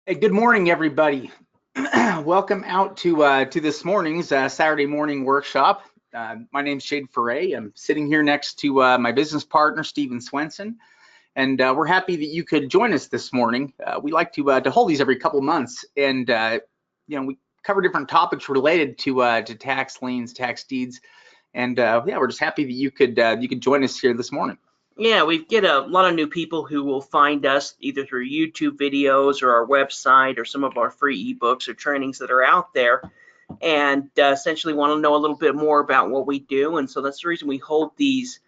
Hey, good morning, everybody. Welcome out to this morning's Saturday morning workshop. My name's Shade Foray. I'm sitting here next to my business partner, Stephen Swenson, and we're happy that you could join us this morning. We like to hold these every couple months, and we cover different topics related to tax liens, tax deeds, and yeah, we're just happy that you could join us here this morning. Yeah, we get a lot of new people who will find us either through YouTube videos or our website or some of our free ebooks or trainings that are out there, and essentially want to know a little bit more about what we do. And so that's the reason we hold these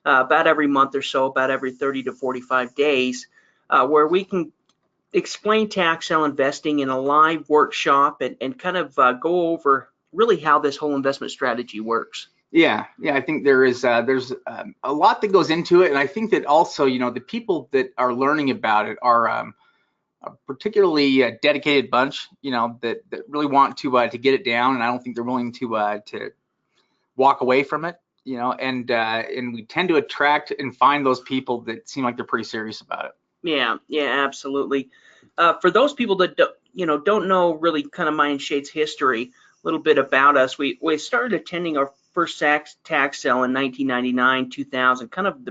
about every month or so, about every 30 to 45 days, where we can explain tax sale investing in a live workshop and kind of go over really how this whole investment strategy works. Yeah, I think there's a lot that goes into it, and I think that also, the people that are learning about it are a particularly dedicated bunch, that really want to get it down, and I don't think they're willing to walk away from it, and we tend to attract and find those people that seem like they're pretty serious about it. Yeah, absolutely. For those people that don't know really kind of my and Shade's history, a little bit about us. We started attending our first tax sale in 1999, 2000, kind of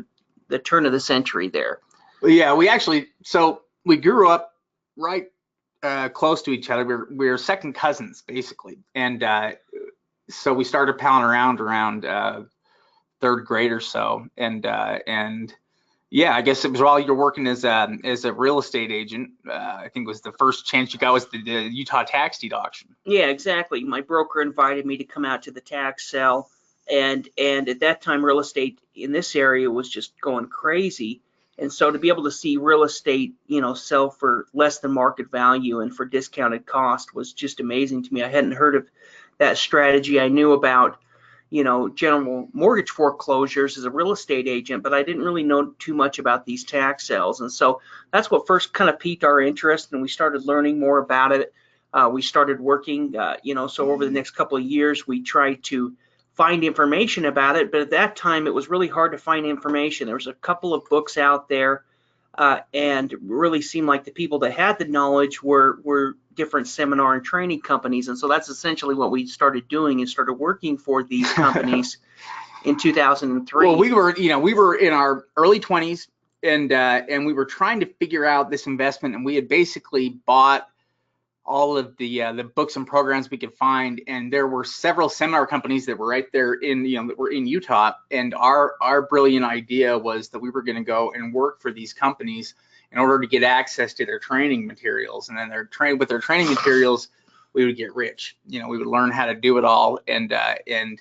the turn of the century there. Well, yeah, we grew up right close to each other. We were second cousins basically, and so we started palling around third grade or so, and yeah, I guess it was while you're working as a real estate agent. I think it was the first chance you got was the Utah tax deed auction. Yeah, exactly. My broker invited me to come out to the tax sale, and at that time, real estate in this area was just going crazy. And so to be able to see real estate, sell for less than market value and for discounted cost was just amazing to me. I hadn't heard of that strategy. I knew about general mortgage foreclosures as a real estate agent, but I didn't really know too much about these tax sales. And so that's what first kind of piqued our interest, and we started learning more about it. We started working, so over the next couple of years, we tried to find information about it, but at that time, it was really hard to find information. There was a couple of books out there, and it really seemed like the people that had the knowledge were different seminar and training companies. And so that's essentially what we started doing, and started working for these companies in 2003. Well, we were in our early 20s, and we were trying to figure out this investment, and we had basically bought all of the books and programs we could find, and there were several seminar companies that were right there that were in Utah, and our brilliant idea was that we were going to go and work for these companies in order to get access to their training materials, and then with their training materials, we would get rich. We would learn how to do it all, and it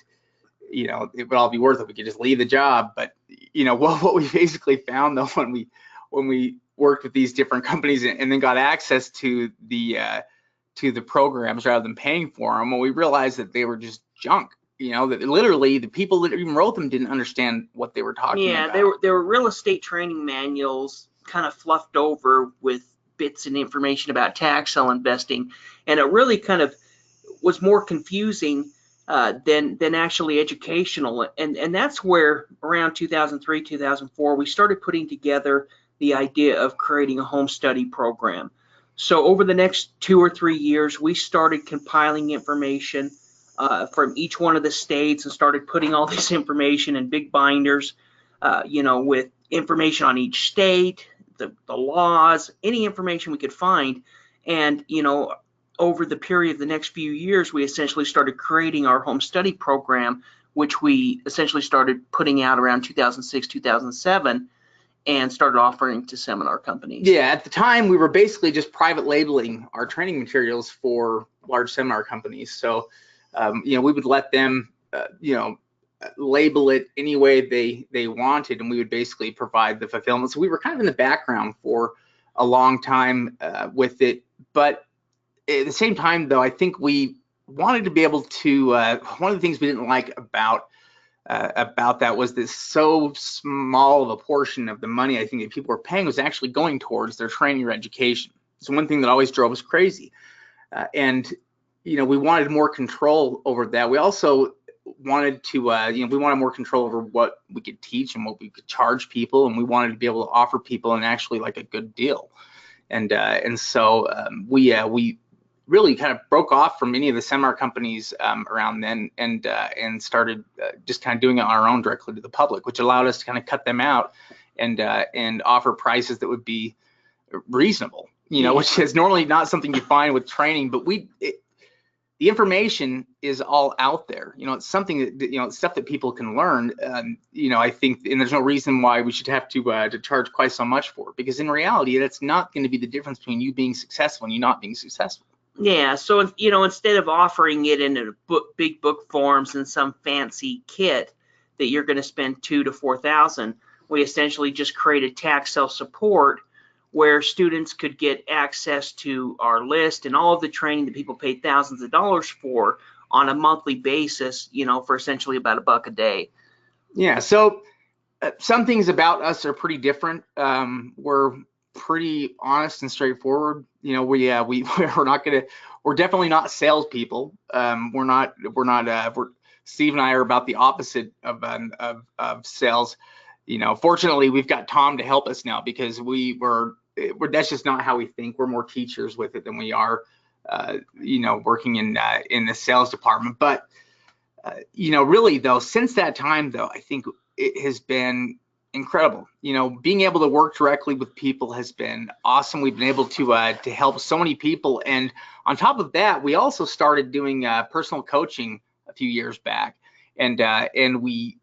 would all be worth it. We could just leave the job. But what we basically found though, when we worked with these different companies and then got access to the programs rather than paying for them, well, we realized that they were just junk. That literally the people that even wrote them didn't understand what they were talking about. Yeah, they were real estate training manuals, kind of fluffed over with bits and information about tax sale investing, and it really kind of was more confusing than actually educational. And that's where around 2003, 2004, we started putting together the idea of creating a home study program. So over the next 2 or 3 years, we started compiling information from each one of the states and started putting all this information in big binders, with information on each state, the laws, any information we could find. And, over the period of the next few years, we essentially started creating our home study program, which we essentially started putting out around 2006, 2007. And started offering to seminar companies. Yeah, at the time we were basically just private labeling our training materials for large seminar companies. So, we would let them, label it any way they wanted, and we would basically provide the fulfillment. So we were kind of in the background for a long time with it. But at the same time, though, I think we wanted to be able to. One of the things we didn't like about that was this so small of a portion of the money I think that people were paying was actually going towards their training or education. So one thing that always drove us crazy, and we wanted more control over that. We also wanted to we wanted more control over what we could teach and what we could charge people, and we wanted to be able to offer people an actually like a good deal. And so we really kind of broke off from many of the seminar companies around then, and started just kind of doing it on our own directly to the public, which allowed us to kind of cut them out and offer prices that would be reasonable, which is normally not something you find with training. But the information is all out there. It's something that, it's stuff that people can learn. I think, and there's no reason why we should have to charge quite so much for it, because in reality, that's not going to be the difference between you being successful and you not being successful. Yeah, so instead of offering it in a big book forms and some fancy kit that you're going to spend $2,000 to $4,000, we essentially just created tax self-support, where students could get access to our list and all of the training that people paid thousands of dollars for on a monthly basis, for essentially about $1 a day. Yeah, so some things about us are pretty different. We're pretty honest and straightforward. We're definitely not salespeople. Steve and I are about the opposite of sales. Fortunately, we've got Tom to help us now, because that's just not how we think. We're more teachers with it than we are, working in the sales department. But really though, since that time though, I think it has been incredible. Being able to work directly with people has been awesome. We've been able to help so many people, and on top of that, we also started doing personal coaching a few years back, and we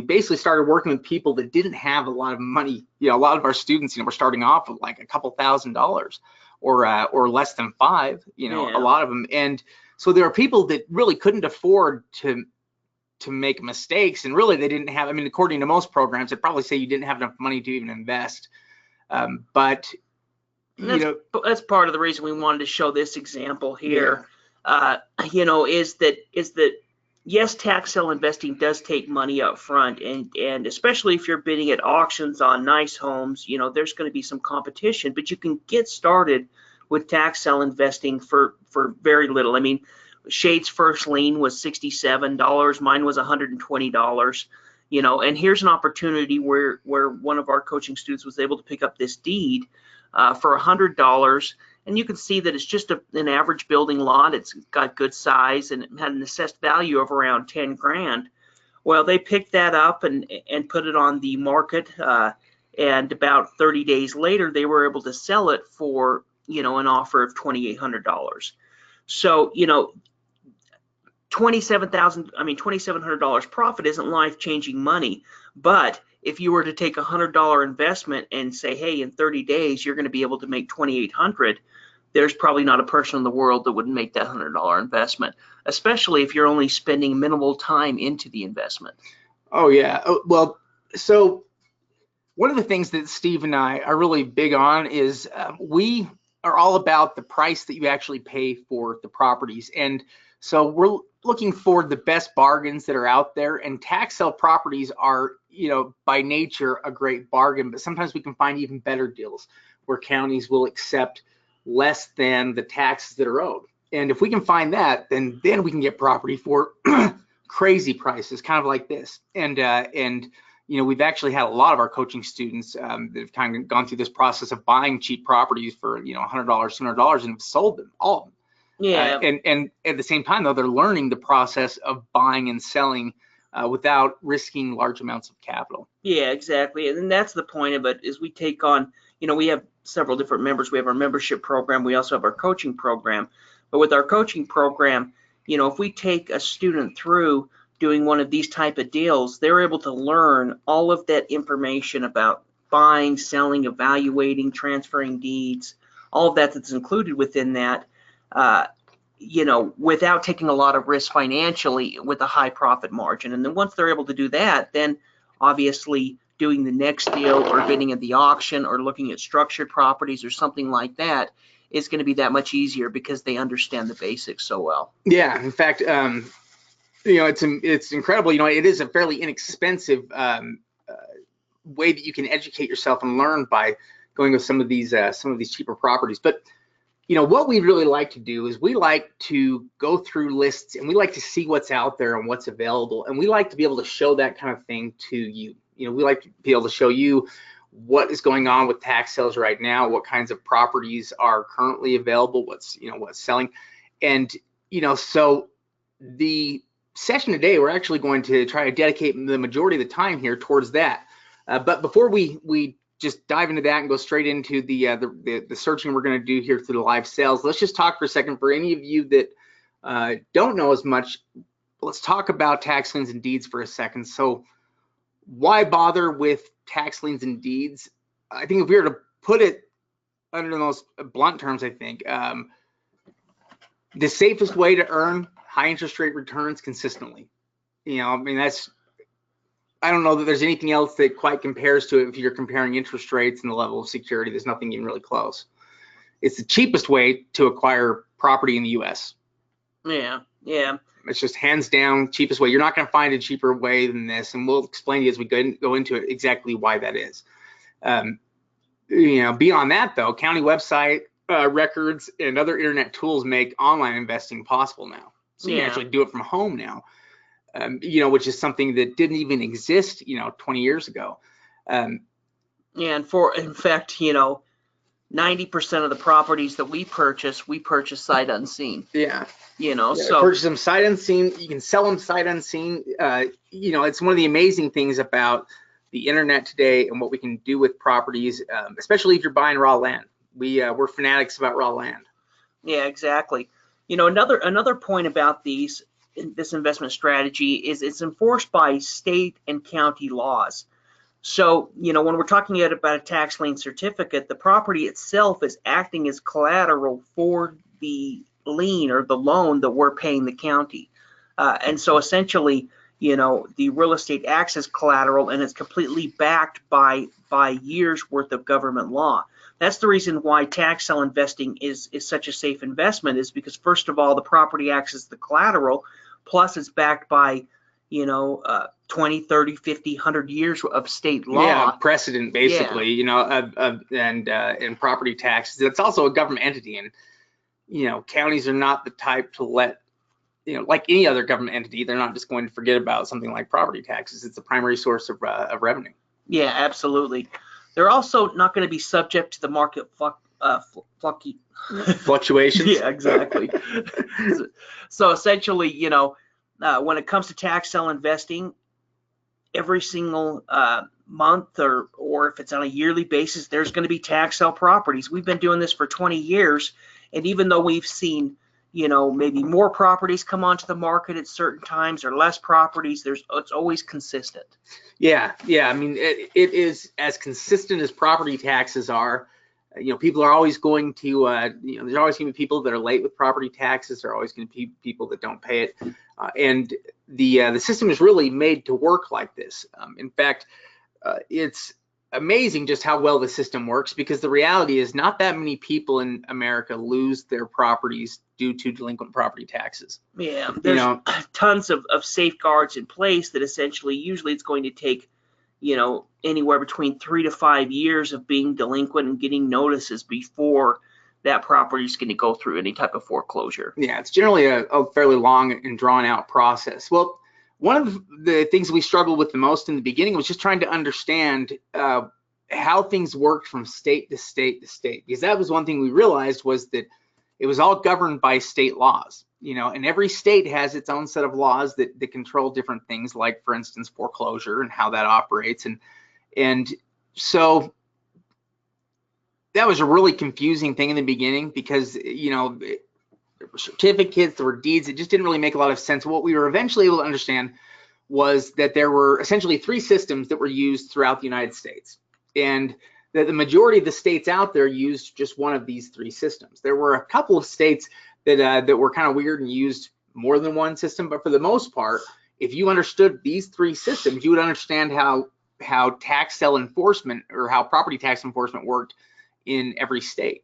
basically started working with people that didn't have a lot of money. A lot of our students, were starting off with like a couple $1,000s or less than $5. A lot of them, and so there are people that really couldn't afford to make mistakes, and really they didn't have, according to most programs, it'd probably say you didn't have enough money to even invest. But that's part of the reason we wanted to show this example here. Is that yes, tax sale investing does take money up front, and especially if you're bidding at auctions on nice homes, there's going to be some competition, but you can get started with tax sale investing for very little. Shade's first lien was $67, mine was $120, and here's an opportunity where one of our coaching students was able to pick up this deed for $100, and you can see that it's just an average building lot. It's got good size, and it had an assessed value of around 10 grand. Well, they picked that up and put it on the market, and about 30 days later, they were able to sell it for an offer of $2,800. So $2,700 profit isn't life-changing money, but if you were to take $100 investment and say, hey, in 30 days you're going to be able to make $2,800, there's probably not a person in the world that wouldn't make that $100 investment, especially if you're only spending minimal time into the investment. Oh yeah. Well, so one of the things that Steve and I are really big on is we are all about the price that you actually pay for the properties, and so we're looking for the best bargains that are out there, and tax sale properties are, by nature a great bargain, but sometimes we can find even better deals where counties will accept less than the taxes that are owed. And if we can find that, then we can get property for crazy prices, kind of like this. And we've actually had a lot of our coaching students that have kind of gone through this process of buying cheap properties for $100, $200, and have sold them, all of them. Yeah. And at the same time, though, they're learning the process of buying and selling without risking large amounts of capital. Yeah, exactly. And that's the point of it, is we take on, we have several different members. We have our membership program. We also have our coaching program. But with our coaching program, if we take a student through doing one of these type of deals, they're able to learn all of that information about buying, selling, evaluating, transferring deeds, all of that's included within that. Without taking a lot of risk financially, with a high profit margin. And then once they're able to do that, then obviously doing the next deal or bidding at the auction or looking at structured properties or something like that is going to be that much easier, because they understand the basics so well. Yeah, in fact, it's incredible. It is a fairly inexpensive way that you can educate yourself and learn by going with some of these cheaper properties. But what we really like to do is we like to go through lists, and we like to see what's out there and what's available, and we like to be able to show that kind of thing to you. We like to be able to show you what is going on with tax sales right now, what kinds of properties are currently available, what's selling. And so the session today, we're actually going to try to dedicate the majority of the time here towards that. But before we just dive into that and go straight into the searching we're going to do here through the live sales, let's just talk for a second. For any of you that don't know as much, let's talk about tax liens and deeds for a second. So why bother with tax liens and deeds? I think if we were to put it under the most blunt terms, I think the safest way to earn high interest rate returns consistently. I mean, I don't know that there's anything else that quite compares to it. If you're comparing interest rates and the level of security, there's nothing even really close. It's the cheapest way to acquire property in the US. Yeah. It's just hands down cheapest way. You're not going to find a cheaper way than this, and we'll explain to you as we go into it exactly why that is. Beyond that though, county website records and other internet tools make online investing possible now. So you can actually do it from home now. Which is something that didn't even exist, 20 years ago. And in fact, 90% of the properties that we purchase sight unseen. So purchase them sight unseen. You can sell them sight unseen. It's one of the amazing things about the internet today and what we can do with properties, especially if you're buying raw land. We're fanatics about raw land. Yeah, exactly. Another point about this investment strategy is it's enforced by state and county laws. So, when we're talking about a tax lien certificate, the property itself is acting as collateral for the lien or the loan that we're paying the county. And so essentially, the real estate acts as collateral and it's completely backed by years worth of government law. That's the reason why tax sale investing is such a safe investment, is because first of all, the property acts as the collateral, plus it's backed by 20, 30, 50, 100 years of state law. Yeah, precedent basically, and property taxes. It's also a government entity, and counties are not the type to let, like any other government entity, they're not just going to forget about something like property taxes. It's a primary source of revenue. Yeah, absolutely. They're also not going to be subject to the market fluctuations. Yeah, exactly. So essentially, when it comes to tax sale investing, every single month or if it's on a yearly basis, there's going to be tax sale properties. We've been doing this for 20 years, and even though we've seen maybe more properties come onto the market at certain times or less properties, it's always consistent. Yeah. I mean, it is as consistent as property taxes are. People are always going to, there's always going to be people that are late with property taxes. There are always going to be people that don't pay it. And the system is really made to work like this. In fact, it's amazing just how well the system works, because the reality is not that many people in America lose their properties due to delinquent property taxes. Yeah, there's tons of safeguards in place that essentially usually it's going to take anywhere between 3 to 5 years of being delinquent and getting notices before that property is going to go through any type of foreclosure. Yeah, it's generally a fairly long and drawn out process. Well, one of the things we struggled with the most in the beginning was just trying to understand how things worked from state to state to state, because that was one thing we realized, was that it was all governed by state laws, and every state has its own set of laws that control different things, like, for instance, foreclosure and how that operates. And so that was a really confusing thing in the beginning, because, there were certificates, there were deeds. It just didn't really make a lot of sense. What we were eventually able to understand was that there were essentially 3 systems that were used throughout the United States, and that the majority of the states out there used just one of these 3 systems. There were a couple of states that were kind of weird and used more than one system, but for the most part, if you understood these 3 systems, you would understand how tax sale enforcement or how property tax enforcement worked in every state.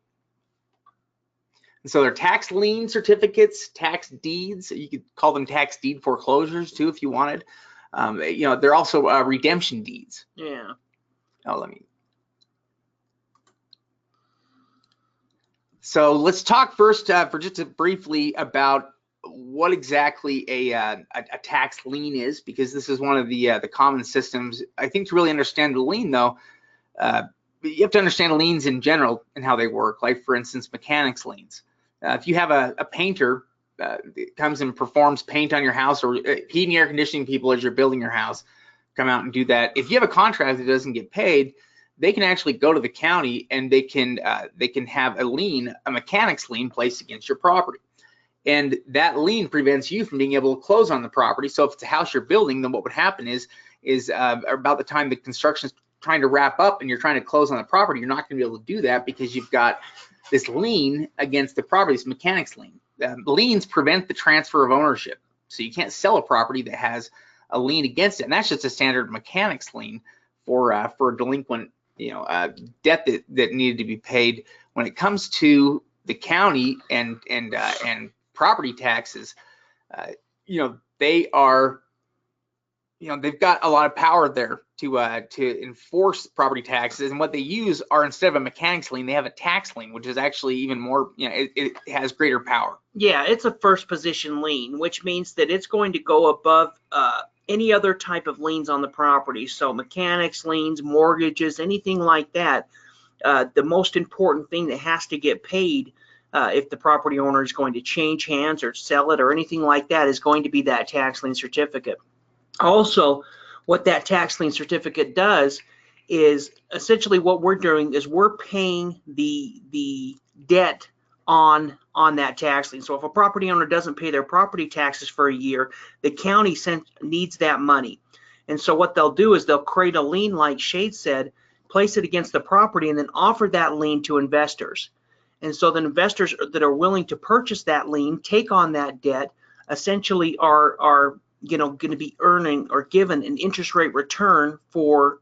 And so they're tax lien certificates, tax deeds. You could call them tax deed foreclosures too, if you wanted. They're also redemption deeds. Yeah. Oh, So let's talk first for just briefly about what exactly a tax lien is, because this is one of the common systems. I think to really understand the lien, though, You have to understand liens in general and how they work. Like, for instance, mechanics liens. If you have a painter that comes and performs paint on your house, or heat and air conditioning people as you're building your house come out and do that. If you have a contract that doesn't get paid, they can actually go to the county and they can have a lien, a mechanics lien, placed against your property. And that lien prevents you from being able to close on the property. So if it's a house you're building, then what would happen is about the time the construction is trying to wrap up and you're trying to close on the property, you're not going to be able to do that because you've got this lien against the property, this mechanics lien. Liens prevent the transfer of ownership. So you can't sell a property that has a lien against it. And that's just a standard mechanics lien for a delinquent, debt that needed to be paid. When it comes to the county and property taxes, they are, they've got a lot of power there to enforce property taxes. And what they use are, instead of a mechanics lien, they have a tax lien, which is actually even more, it has greater power. Yeah, it's a first position lien, which means that it's going to go above any other type of liens on the property. So mechanics liens, mortgages, anything like that. The most important thing that has to get paid if the property owner is going to change hands or sell it or anything like that is going to be that tax lien certificate. Also, what that tax lien certificate does is, essentially what we're doing is we're paying the debt on that tax lien. So if a property owner doesn't pay their property taxes for a year, the county needs that money. And so what they'll do is they'll create a lien, like Shade said, place it against the property, and then offer that lien to investors. And so the investors that are willing to purchase that lien, take on that debt, essentially are going to be earning or given an interest rate return for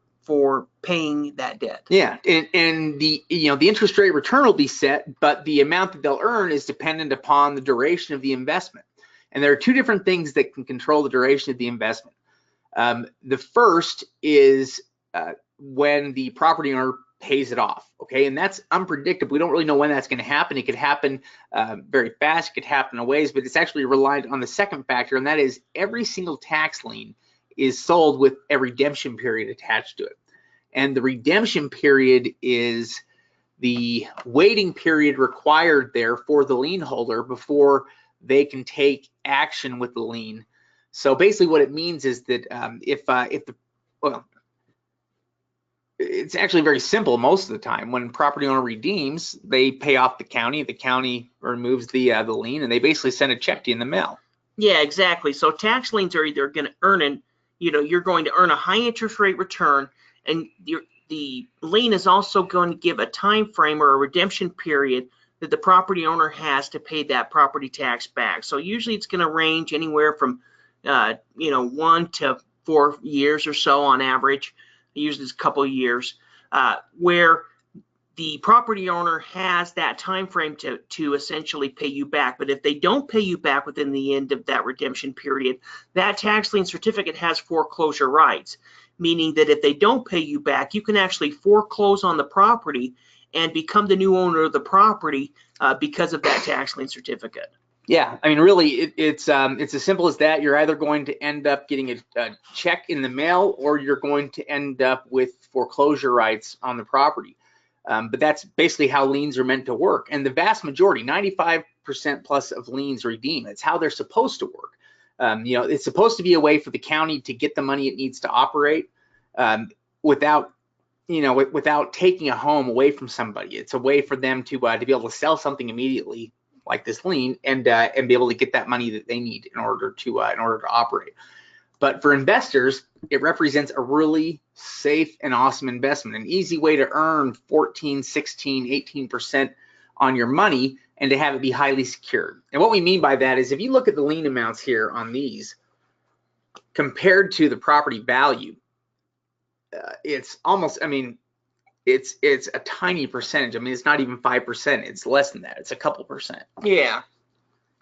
paying that debt. Yeah, and the interest rate return will be set, but the amount that they'll earn is dependent upon the duration of the investment. And there are two different things that can control the duration of the investment. The first is when the property owner pays it off, okay? And that's unpredictable. We don't really know when that's going to happen. It could happen very fast, it could happen in ways, but it's actually reliant on the second factor, and that is every single tax lien is sold with a redemption period attached to it. And the redemption period is the waiting period required there for the lien holder before they can take action with the lien. So basically what it means is that it's actually very simple most of the time. When property owner redeems, they pay off the county removes the lien, and they basically send a check to you in the mail. Yeah, exactly. So tax liens are either going to earn you're going to earn a high interest rate return, and the lien is also going to give a time frame or a redemption period that the property owner has to pay that property tax back. So usually it's going to range anywhere from 1 to 4 years or so on average. Usually it's a couple of years, where the property owner has that time frame to essentially pay you back. But if they don't pay you back within the end of that redemption period, that tax lien certificate has foreclosure rights, meaning that if they don't pay you back, you can actually foreclose on the property and become the new owner of the property because of that tax lien certificate. Yeah, I mean, really, it's as simple as that. You're either going to end up getting a check in the mail, or you're going to end up with foreclosure rights on the property. But that's basically how liens are meant to work. And the vast majority, 95% plus of liens redeem. It's how they're supposed to work. It's supposed to be a way for the county to get the money it needs to operate without taking a home away from somebody. It's a way for them to be able to sell something immediately, like this lien, and be able to get that money that they need in order to operate. But for investors, it represents a really safe and awesome investment, an easy way to earn 14, 16, 18% on your money and to have it be highly secured. And what we mean by that is, if you look at the lien amounts here on these compared to the property value, it's almost, it's a tiny percentage. It's not even 5%. It's less than that. It's a couple percent. Yeah,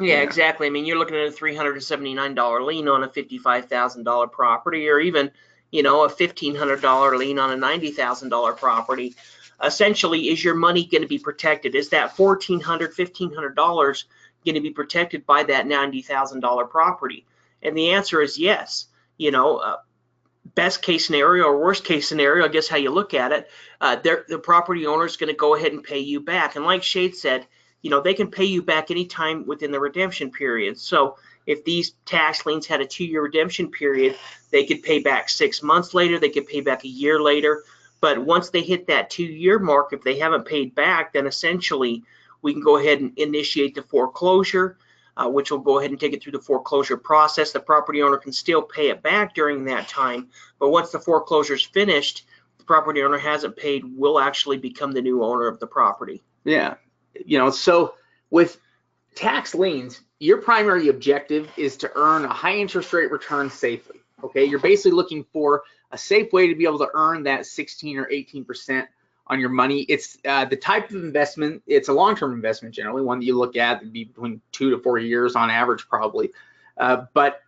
exactly. You're looking at a $379 lien on a $55,000 property, or even, a $1,500 lien on a $90,000 property. Essentially, is your money going to be protected? Is that $1,400, $1,500 going to be protected by that $90,000 property? And the answer is yes. best case scenario or worst case scenario, I guess how you look at it, the property owner is going to go ahead and pay you back. And like Shade said, they can pay you back anytime within the redemption period. So if these tax liens had a 2-year redemption period, they could pay back 6 months later, they could pay back a year later. But once they hit that 2-year mark, if they haven't paid back, then essentially we can go ahead and initiate the foreclosure, which will go ahead and take it through the foreclosure process. The property owner can still pay it back during that time, but once the foreclosure is finished, the property owner hasn't paid, will actually become the new owner of the property. Yeah, so with tax liens, your primary objective is to earn a high interest rate return safely. Okay, you're basically looking for a safe way to be able to earn that 16 or 18% on your money. It's the type of investment, it's a long-term investment generally, one that you look at, it'd be between 2 to 4 years on average probably. But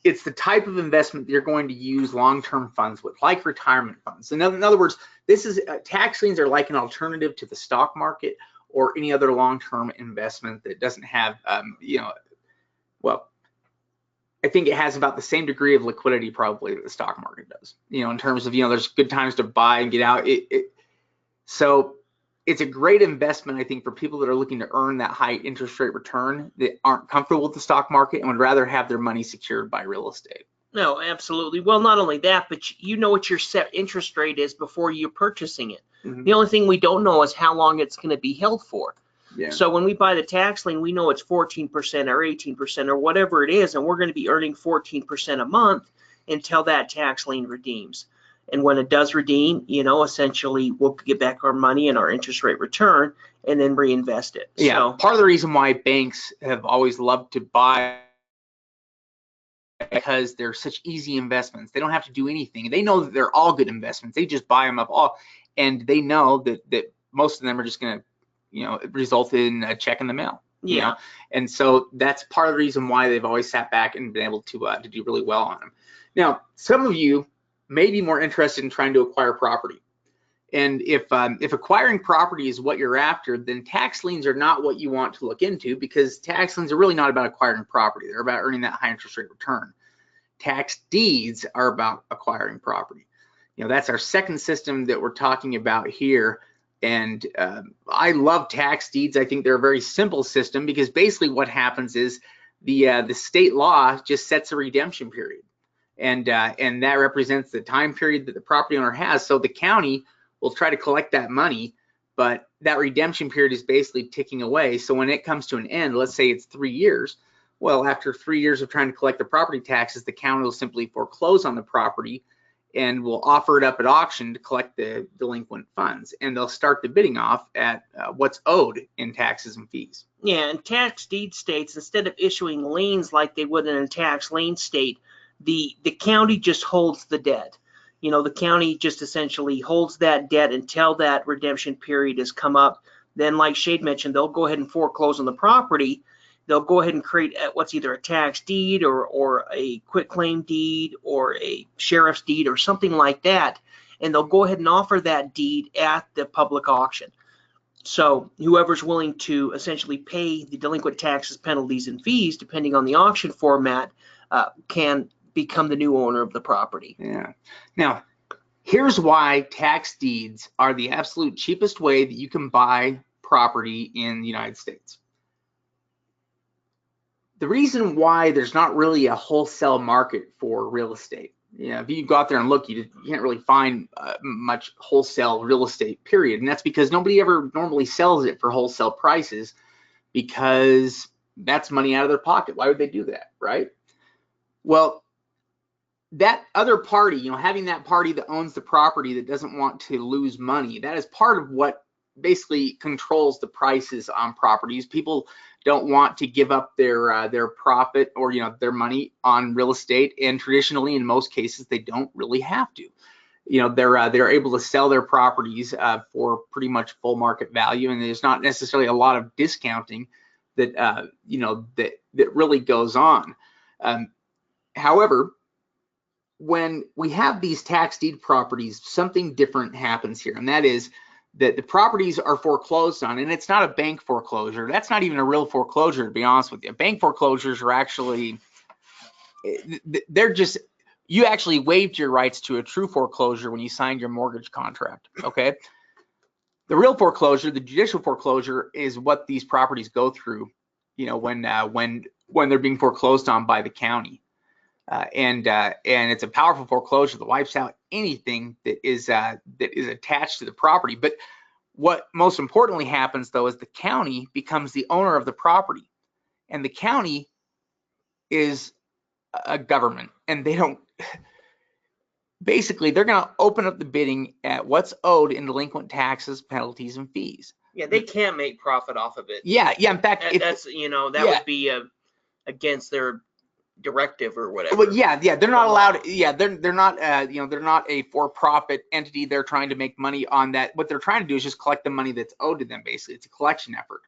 it's the type of investment that you're going to use long-term funds with, like retirement funds. In other words, this is tax liens are like an alternative to the stock market or any other long-term investment that doesn't have, well, I think it has about the same degree of liquidity probably that the stock market does, in terms of, there's good times to buy and get out. So it's a great investment, I think, for people that are looking to earn that high interest rate return that aren't comfortable with the stock market and would rather have their money secured by real estate. No, absolutely. Well, not only that, but you know what your set interest rate is before you're purchasing it. Mm-hmm. The only thing we don't know is how long it's going to be held for. Yeah. So when we buy the tax lien, we know it's 14% or 18% or whatever it is, and we're going to be earning 14% a month until that tax lien redeems. And when it does redeem, essentially we'll get back our money and our interest rate return and then reinvest it. Yeah, so part of the reason why banks have always loved to buy, because they're such easy investments. They don't have to do anything. They know that they're all good investments. They just buy them up all, and they know that most of them are just going to result in a check in the mail. Yeah. And so that's part of the reason why they've always sat back and been able to do really well on them. Now, some of you may be more interested in trying to acquire property. And if acquiring property is what you're after, then tax liens are not what you want to look into, because tax liens are really not about acquiring property. They're about earning that high interest rate return. Tax deeds are about acquiring property. That's our second system that we're talking about here. And I love tax deeds. I think they're a very simple system, because basically what happens is the state law just sets a redemption period. And that represents the time period that the property owner has. So the county will try to collect that money, but that redemption period is basically ticking away. So when it comes to an end, let's say it's 3 years, well, after 3 years of trying to collect the property taxes, the county will simply foreclose on the property and will offer it up at auction to collect the delinquent funds. And they'll start the bidding off at what's owed in taxes and fees. Yeah, in tax deed states, instead of issuing liens like they would in a tax lien state, the county just holds the debt. The county just essentially holds that debt until that redemption period has come up. Then, like Shade mentioned, they'll go ahead and foreclose on the property. They'll go ahead and create what's either a tax deed or a quitclaim deed or a sheriff's deed or something like that. And they'll go ahead and offer that deed at the public auction. So whoever's willing to essentially pay the delinquent taxes, penalties, and fees, depending on the auction format, can become the new owner of the property. Yeah. Now, here's why tax deeds are the absolute cheapest way that you can buy property in the United States. The reason why there's not really a wholesale market for real estate, if you go out there and look, you can't really find much wholesale real estate, period. And that's because nobody ever normally sells it for wholesale prices, because that's money out of their pocket. Why would they do that, right? Well, that other party, having that party that owns the property that doesn't want to lose money, that is part of what basically controls the prices on properties. People don't want to give up their profit or their money on real estate, and traditionally, in most cases, they don't really have to. They're able to sell their properties for pretty much full market value, and there's not necessarily a lot of discounting that that really goes on. However, when we have these tax deed properties, something different happens here, and that is that the properties are foreclosed on, and it's not a bank foreclosure. That's not even a real foreclosure, to be honest with you. Bank foreclosures are actually, they're just, you actually waived your rights to a true foreclosure when you signed your mortgage contract. Okay. The real foreclosure, the judicial foreclosure, is what these properties go through, when they're being foreclosed on by the county. And it's a powerful foreclosure that wipes out anything that is attached to the property. But what most importantly happens, though, is the county becomes the owner of the property, and the county is a government, and they don't. Basically, they're going to open up the bidding at what's owed in delinquent taxes, penalties, and fees. Yeah, they can't make profit off of it. Yeah. In fact, that would be against their directive or whatever. Well, yeah, they're not allowed. Yeah, they're not. They're not a for-profit entity. They're trying to make money on that. What they're trying to do is just collect the money that's owed to them. Basically, it's a collection effort.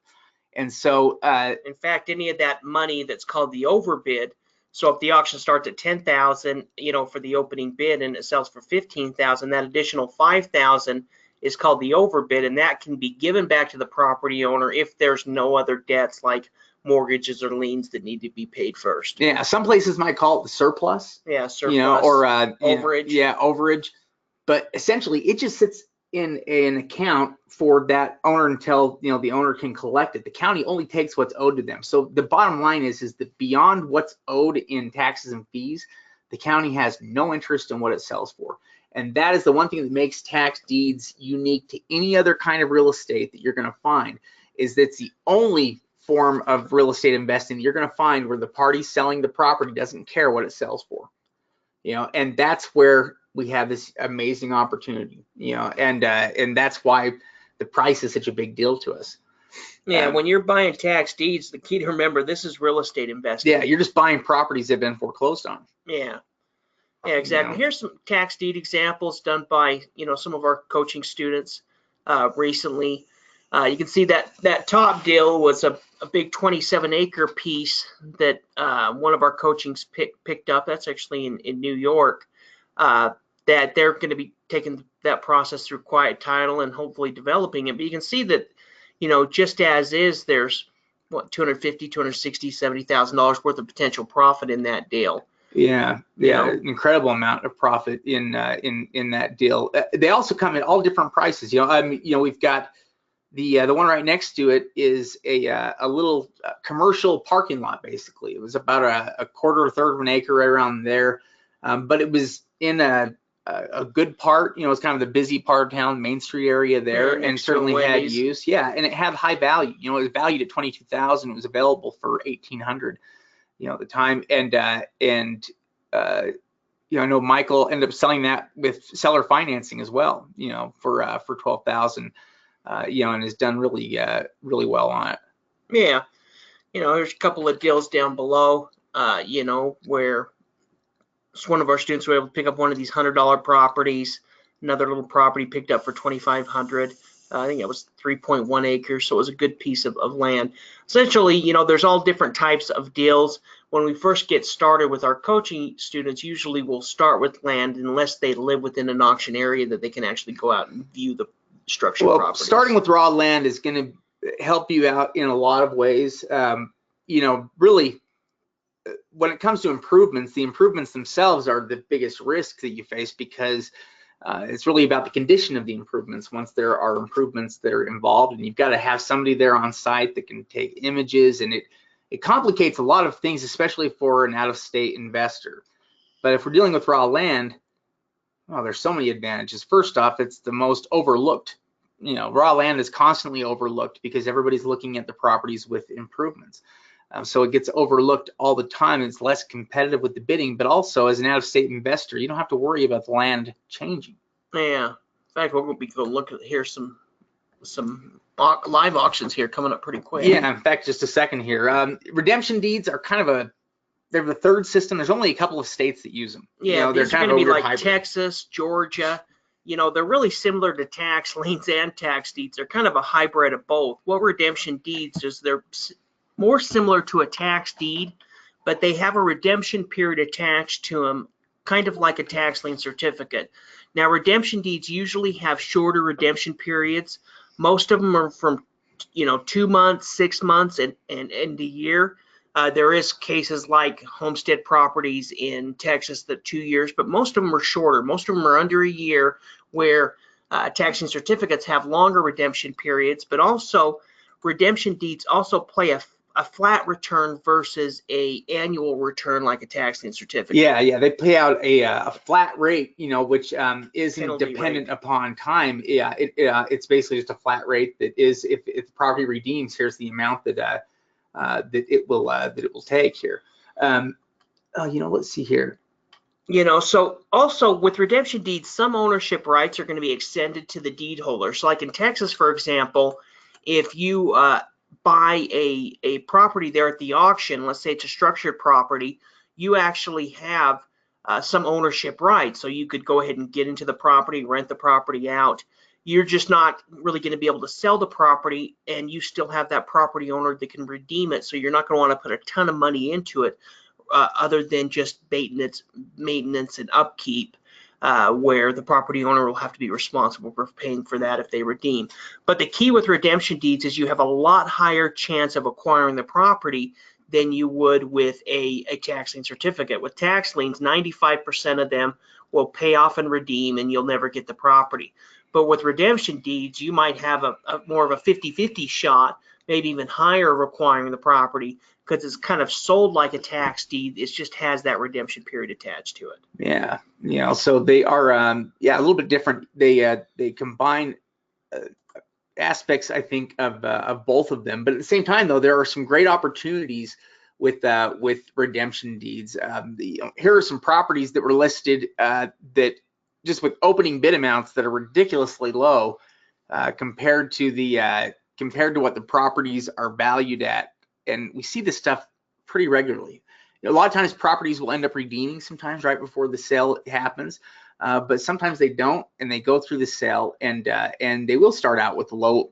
And so, in fact, any of that money that's called the overbid. So if the auction starts at $10,000, for the opening bid, and it sells for $15,000, that additional $5,000 is called the overbid, and that can be given back to the property owner if there's no other debts like mortgages or liens that need to be paid first. Yeah, some places might call it the surplus. Yeah, surplus. Or overage. Overage. But essentially, it just sits in an account for that owner until the owner can collect it. The county only takes what's owed to them. So the bottom line is that beyond what's owed in taxes and fees, the county has no interest in what it sells for. And that is the one thing that makes tax deeds unique to any other kind of real estate that you're going to find, is that's the only form of real estate investing that you're going to find where the party selling the property doesn't care what it sells for. And that's where we have this amazing opportunity, and that's why the price is such a big deal to us. Yeah, when you're buying tax deeds, the key to remember, this is real estate investing. Yeah, you're just buying properties that have been foreclosed on. Yeah, exactly. Here's some tax deed examples done by some of our coaching students recently. You can see that top deal was a big 27-acre piece that one of our coachings picked up. That's actually in New York. That they're going to be taking that process through quiet title and hopefully developing it. But you can see that, just as is, there's $250,000, $260,000, $70,000 worth of potential profit in that deal. Yeah, incredible amount of profit in that deal. They also come in all different prices. We've got the one right next to it is a little commercial parking lot. Basically, it was about a quarter or third of an acre, right around there, but it was in a good part. It's kind of the busy part of town, Main Street area there, and certainly had use. Yeah, and it had high value. It was valued at $22,000. It was available for $1,800. At the time, and I know Michael ended up selling that with seller financing as well. For $12,000. And has done really well on it. Yeah, there's a couple of deals down below. Where one of our students were able to pick up one of these $100 properties. Another little property picked up for $2,500. I think it was 3.1 acres, so it was a good piece of land. Essentially, there's all different types of deals. When we first get started with our coaching students, usually we'll start with land unless they live within an auction area that they can actually go out and view the structured properties. Starting with raw land is going to help you out in a lot of ways. Really, when it comes to improvements, the improvements themselves are the biggest risk that you face, because it's really about the condition of the improvements once there are improvements that are involved, and you've got to have somebody there on site that can take images, and it complicates a lot of things, especially for an out-of-state investor. But if we're dealing with raw land, there's so many advantages. First off, it's the most overlooked. Raw land is constantly overlooked because everybody's looking at the properties with improvements. So it gets overlooked all the time. It's less competitive with the bidding, but also as an out-of-state investor, you don't have to worry about the land changing. Yeah. In fact, we're going to be going to look at here some live auctions here coming up pretty quick. Yeah. In fact, just a second here. Redemption deeds are kind of they're the third system. There's only a couple of states that use them. Yeah, they're kind of going to be like hybrid. Texas, Georgia. They're really similar to tax liens and tax deeds. They're kind of a hybrid of both. What redemption deeds is, they're more similar to a tax deed, but they have a redemption period attached to them, kind of like a tax lien certificate. Now, redemption deeds usually have shorter redemption periods. Most of them are from 2 months, 6 months, and a year. There is cases like homestead properties in Texas that 2 years, but most of them are shorter. Most of them are under a year, where tax lien certificates have longer redemption periods, but also redemption deeds also play a flat return versus a annual return like a tax lien certificate. Yeah, they pay out a flat rate, which isn't Penalty dependent rate. upon time. Yeah, it's basically just a flat rate that is, if the property redeems, here's the amount that it will take here. Let's see here. So also with redemption deeds, some ownership rights are going to be extended to the deed holder. So like in Texas, for example, if you buy a property there at the auction, let's say it's a structured property, you actually have some ownership rights. So you could go ahead and get into the property, rent the property out. You're just not really going to be able to sell the property, and you still have that property owner that can redeem it. So you're not going to want to put a ton of money into it, other than just maintenance and upkeep, where the property owner will have to be responsible for paying for that if they redeem. But the key with redemption deeds is you have a lot higher chance of acquiring the property than you would with a tax lien certificate. With tax liens, 95% of them will pay off and redeem, and you'll never get the property. But with redemption deeds, you might have a more of a 50-50 shot, maybe even higher, of acquiring the property, because it's kind of sold like a tax deed. It just has that redemption period attached to it. Yeah, so they are a little bit different. They combine aspects, I think, of both of them, but at the same time, though, there are some great opportunities with redemption deeds. Here are some properties that were listed that just with opening bid amounts that are ridiculously low compared to what the properties are valued at, and we see this stuff pretty regularly. A lot of times properties will end up redeeming sometimes right before the sale happens, but sometimes they don't, and they go through the sale, and they will start out with low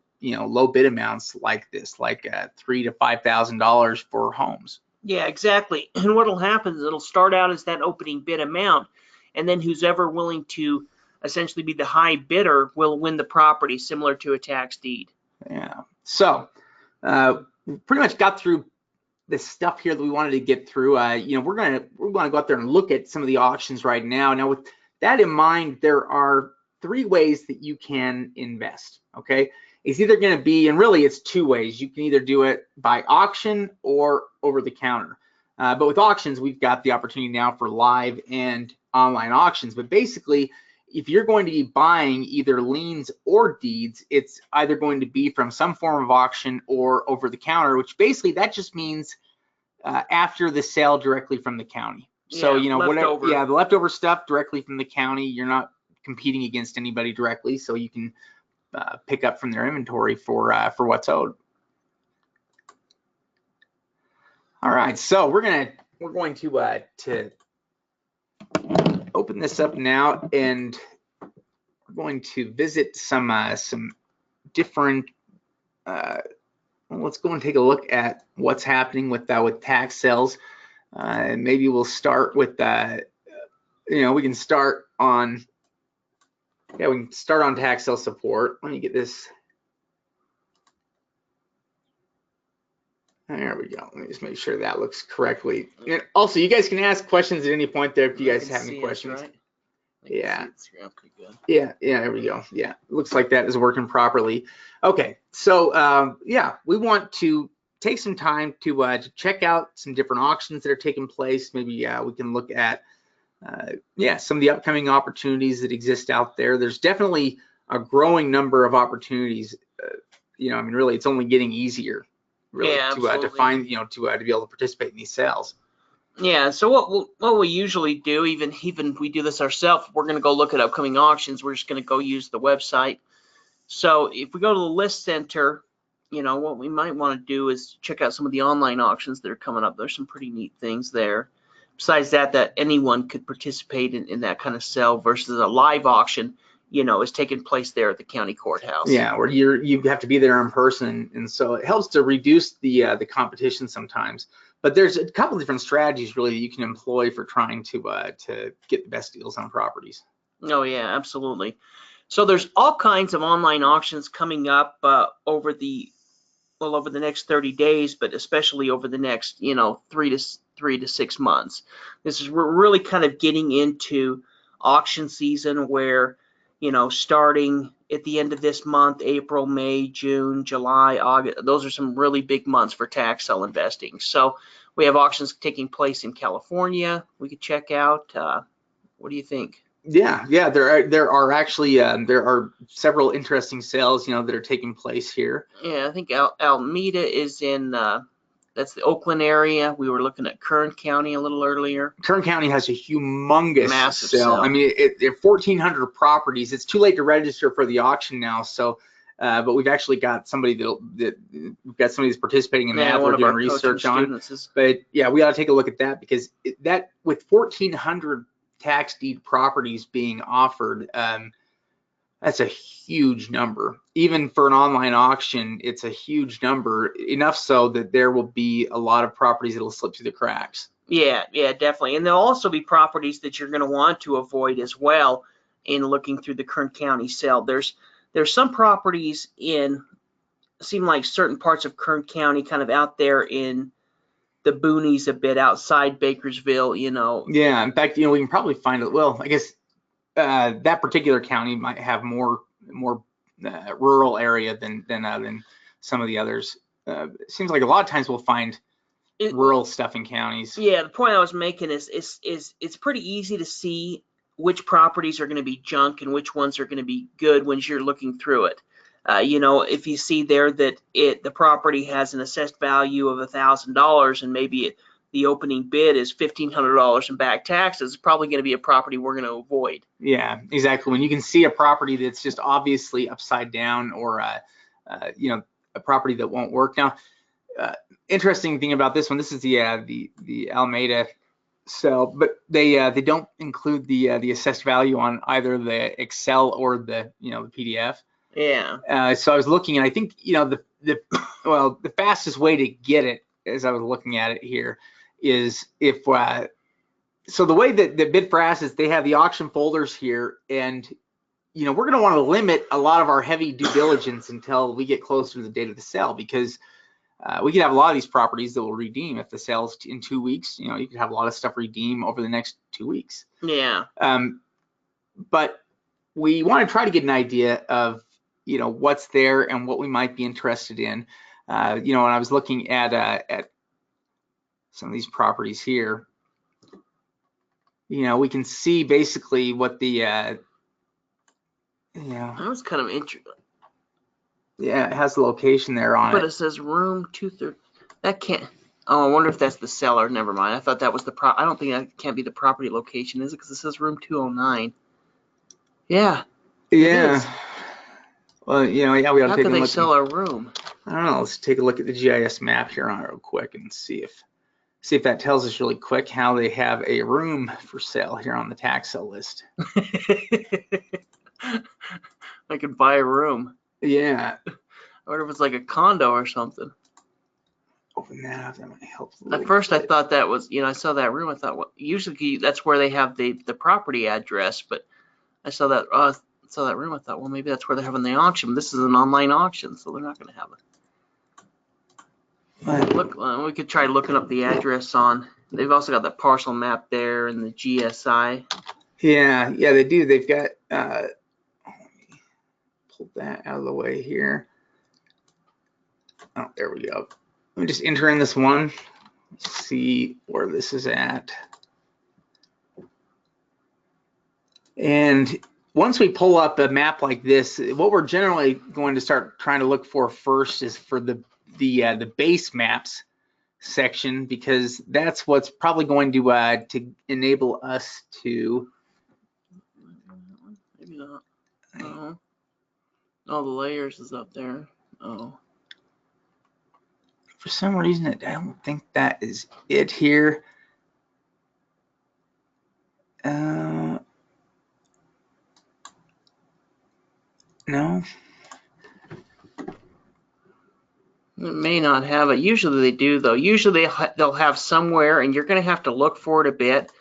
bid amounts like this, like $3,000 to $5,000 for homes. Yeah, exactly. And what'll happen is it'll start out as that opening bid amount, and then who's ever willing to essentially be the high bidder will win the property, similar to a tax deed. Yeah. So we pretty much got through the stuff here that we wanted to get through. We're gonna go out there and look at some of the auctions right now. Now, with that in mind, there are 3 ways that you can invest. Okay, it's either going to be, and really it's 2 ways. You can either do it by auction or over the counter. But with auctions, we've got the opportunity now for live and online auctions. But basically, if you're going to be buying either liens or deeds, it's either going to be from some form of auction or over the counter, which basically that just means after the sale directly from the county. So, leftover. the leftover stuff directly from the county, you're not competing against anybody directly, so you can pick up from their inventory for what's owed. All right, so we're going to open this up now, and we're going to visit some different. Let's go and take a look at what's happening with tax sales. And maybe we'll start with we can start on tax sale support. Let me get this. There we go. Let me just make sure that looks correctly. And also, you guys can ask questions at any point there if you guys have any questions. Right? Yeah. Pretty good. Yeah, there we go. Yeah, looks like that is working properly. Okay, so we want to take some time to check out some different auctions that are taking place. Maybe we can look at some of the upcoming opportunities that exist out there. There's definitely a growing number of opportunities. Really, it's only getting easier, really, to find, to be able to participate in these sales. Yeah, so what we usually do, even we do this ourselves, we're going to go look at upcoming auctions. We're just going to go use the website. So if we go to the list center, what we might want to do is check out some of the online auctions that are coming up. There's some pretty neat things there. Besides that anyone could participate in that kind of sale versus a live auction, is taking place there at the county courthouse. Yeah, where you have to be there in person, and so it helps to reduce the competition sometimes. But there's a couple different strategies really that you can employ for trying to get the best deals on properties. Oh yeah, absolutely. So there's all kinds of online auctions coming up over the well, over the next 30 days, but especially over the next, 3 to 6 months. We're really kind of getting into auction season where, starting at the end of this month, April, May, June, July, August, those are some really big months for tax sale investing. So we have auctions taking place in California we could check out. What do you think? Yeah, there are actually there are several interesting sales, that are taking place here. Yeah, I think Alameda is in that's the Oakland area. We were looking at Kern County a little earlier. Kern County has a humongous Massive sale. sale. I mean, there are 1,400 properties. It's too late to register for the auction now, so but we've actually got somebody that's participating in that. One We're of doing our research coaching on. students is. But yeah, we ought to take a look at that, because that with 1,400 tax deed properties being offered, that's a huge number. Even for an online auction, it's a huge number, enough so that there will be a lot of properties that will slip through the cracks. Yeah, definitely. And there'll also be properties that you're going to want to avoid as well in looking through the Kern County sale. There's some properties seem like certain parts of Kern County, kind of out there in the boonies a bit, outside Bakersville, Yeah, in fact, we can probably find it. Well, I guess that particular county might have more rural area than some of the others. It seems like a lot of times we'll find rural stuff in counties. Yeah, the point I was making is it's pretty easy to see which properties are going to be junk and which ones are going to be good when you're looking through it. If you see there that the property has an assessed value of $1,000 and maybe the opening bid is $1,500 in back taxes, it's probably going to be a property we're going to avoid. Yeah, exactly. When you can see a property that's just obviously upside down, or a property that won't work. Now, interesting thing about this one, this is the Alameda sale, but they don't include the assessed value on either the Excel or the the PDF. Yeah. So I was looking, and I think the fastest way to get it, as I was looking at it here, is if so the way that the Bid for Assets, they have the auction folders here, and we're going to want to limit a lot of our heavy due diligence until we get closer to the date of the sale, because we could have a lot of these properties that will redeem if the sale's in 2 weeks. You could have a lot of stuff redeem over the next 2 weeks. Yeah. But we want to try to get an idea of what's there and what we might be interested in. When I was looking at some of these properties here, we can see basically what the That was kind of interesting. Yeah, it has the location there on it. But it says room 230. That can't. Oh, I wonder if that's the seller. Never mind. I thought that was the I don't think that can't be the property location, is it? Because it says room 209. Yeah. Yeah. Well, yeah, we ought to take a look. How could they sell a room? I don't know. Let's take a look at the GIS map here on it real quick and see if that tells us really quick how they have a room for sale here on the tax sale list. I could buy a room. Yeah. I wonder if it's like a condo or something. Open that up. That might help. At first, I thought that was, I saw that room. I thought, well, usually that's where they have the property address, but I saw that room. I thought, well, maybe that's where they're having the auction. This is an online auction, so they're not going to have it. Look, we could try looking up the address on. They've also got the parcel map there and the GSI. Yeah, they do. They've got. Let me pull that out of the way here. Oh, there we go. Let me just enter in this one. See where this is at. And once we pull up a map like this, what we're generally going to start trying to look for first is for the base maps section, because that's what's probably going to enable us to. Maybe not. Oh, all the layers is up there. Oh. For some reason, I don't think that is it here. No. It may not have it. Usually they do, though. Usually they'll have somewhere, and you're going to have to look for it a bit.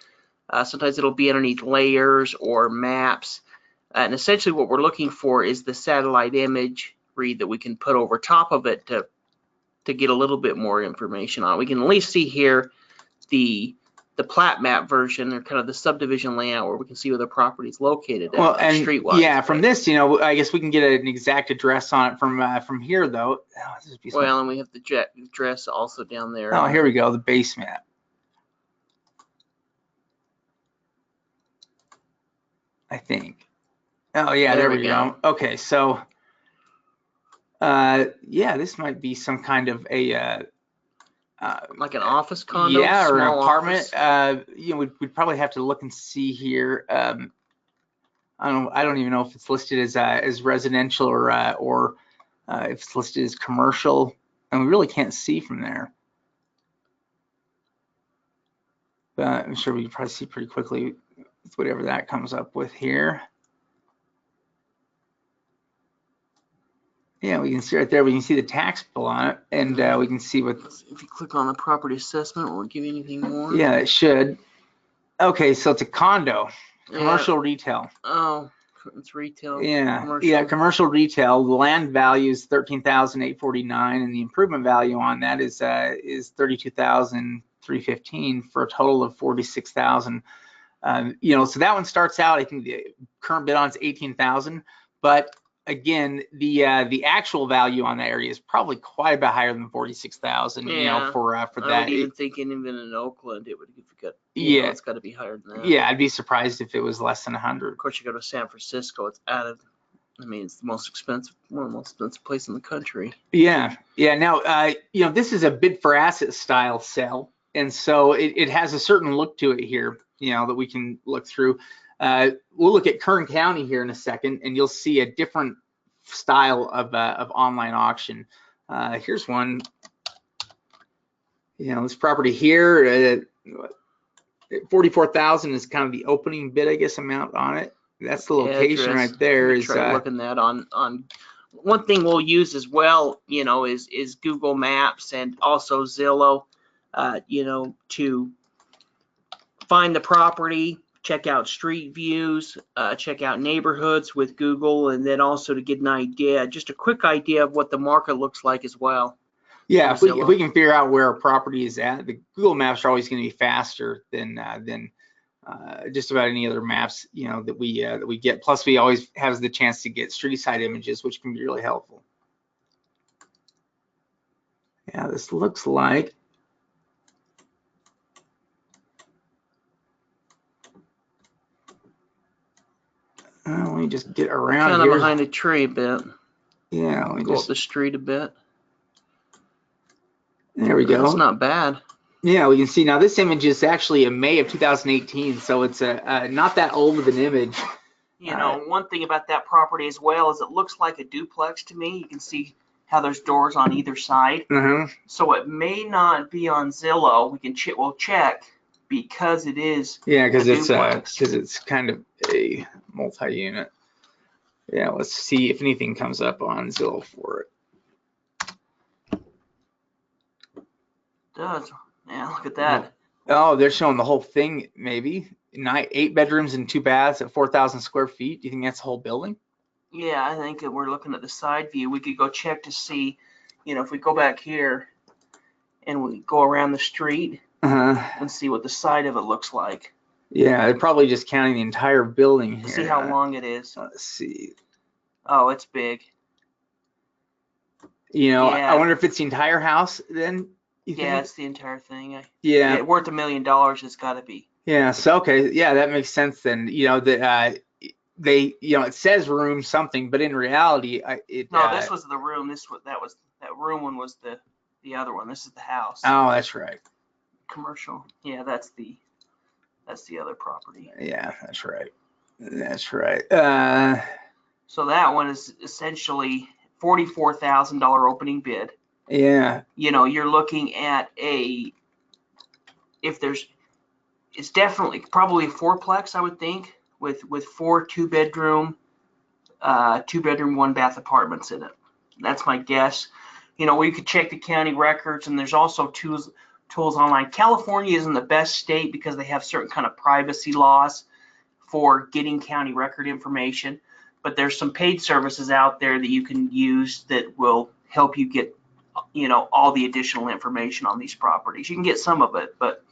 Sometimes it'll be underneath layers or maps. And essentially what we're looking for is the satellite image read that we can put over top of it to to get a little bit more information on it. We can at least see here the plat map version, or kind of the subdivision layout, where we can see where the property is located at, Well, and streetwise. yeah, from this, you know, I guess we can get an exact address on it from here, though. Oh, this would be Well, and we have the address also down there. oh, here we go, the base map. I think. Oh yeah, there we go. Okay, so yeah, this might be some kind of a like an office condo, yeah, or an apartment. Office. You know, we'd probably have to look and see here. I don't even know if it's listed as residential or if it's listed as commercial, and we really can't see from there. But I'm sure we can probably see pretty quickly with whatever that comes up with here. Yeah, we can see right there, we can see the tax bill on it, and we can see what... If you click on the property assessment, will it give you anything more? Yeah, it should. Okay, so it's a condo, commercial retail. Oh, it's retail. Yeah, commercial. Yeah, commercial retail. The land value is $13,849, and the improvement value on that is $32,315 for a total of $46,000. You know, so that one starts out, I think the current bid on is $18,000, but again, the actual value on that area is probably quite a bit higher than $46,000. Yeah, you know, for that. I would even think even in Oakland, it would get. Yeah, know, it's got to be higher than that. Yeah, I'd be surprised if it was less than 100. Of course, you go to San Francisco, it's added. I mean, it's the most expensive, one of the most expensive place in the country. Yeah, yeah. Now, you know, this is a bid for asset style sale, and so it has a certain look to it here, you know, that we can look through. We'll look at Kern County here in a second, and you'll see a different style of online auction. Here's one. You know, this property here, 44,000 is kind of the opening bid, I guess, amount on it. That's the location right there. Is try looking that on. One thing we'll use as well, you know, is Google Maps and also Zillow, you know, to find the property, check out street views, check out neighborhoods with Google, and then also to get an idea, just a quick idea of what the market looks like as well. Yeah, if we can figure out where a property is at, the Google Maps are always going to be faster than just about any other maps, you know, that we get. Plus, we always have the chance to get street side images, which can be really helpful. Yeah, this looks like. Let me just get around kind here. of behind a tree a bit. Yeah, let me go up the street a bit. There we go. That's not bad. Yeah, we can see now this image is actually in May of 2018, so it's not that old of an image. You know, one thing about that property as well is it looks like a duplex to me. You can see how there's doors on either side. So it may not be on Zillow. We'll check because it is. Yeah, because it's kind of a multi-unit. Yeah, let's see if anything comes up on Zillow for it. Does. Yeah, look at that. Oh, they're showing the whole thing, maybe. 8 bedrooms and 2 baths at 4,000 square feet. Do you think that's the whole building? Yeah, I think that we're looking at the side view. We could go check to see, you know, if we go back here and we go around the street and see what the side of it looks like. Yeah, they're probably just counting the entire building here. See how long it is. Let's see. Oh, it's big. You know, yeah. I wonder if it's the entire house then. Yeah, it's the entire thing. Yeah. Worth $1 million, it's got to be. Yeah. So okay. Yeah, that makes sense then. You know that they, you know, it says room something, but in reality, No, this was the room. That room one was the other one. This is the house. Oh, that's right. Commercial. Yeah, that's the other property. Yeah, that's right. That's right. So that one is essentially $44,000 opening bid. Yeah. You know, you're looking at it's definitely probably a fourplex, I would think, with 4 2-bedroom, 1-bath apartments in it. That's my guess. You know, we could check the county records, and there's also tools online. California isn't the best state because they have certain kind of privacy laws for getting county record information, but there's some paid services out there that you can use that will help you get all the additional information on these properties. You can get some of it, but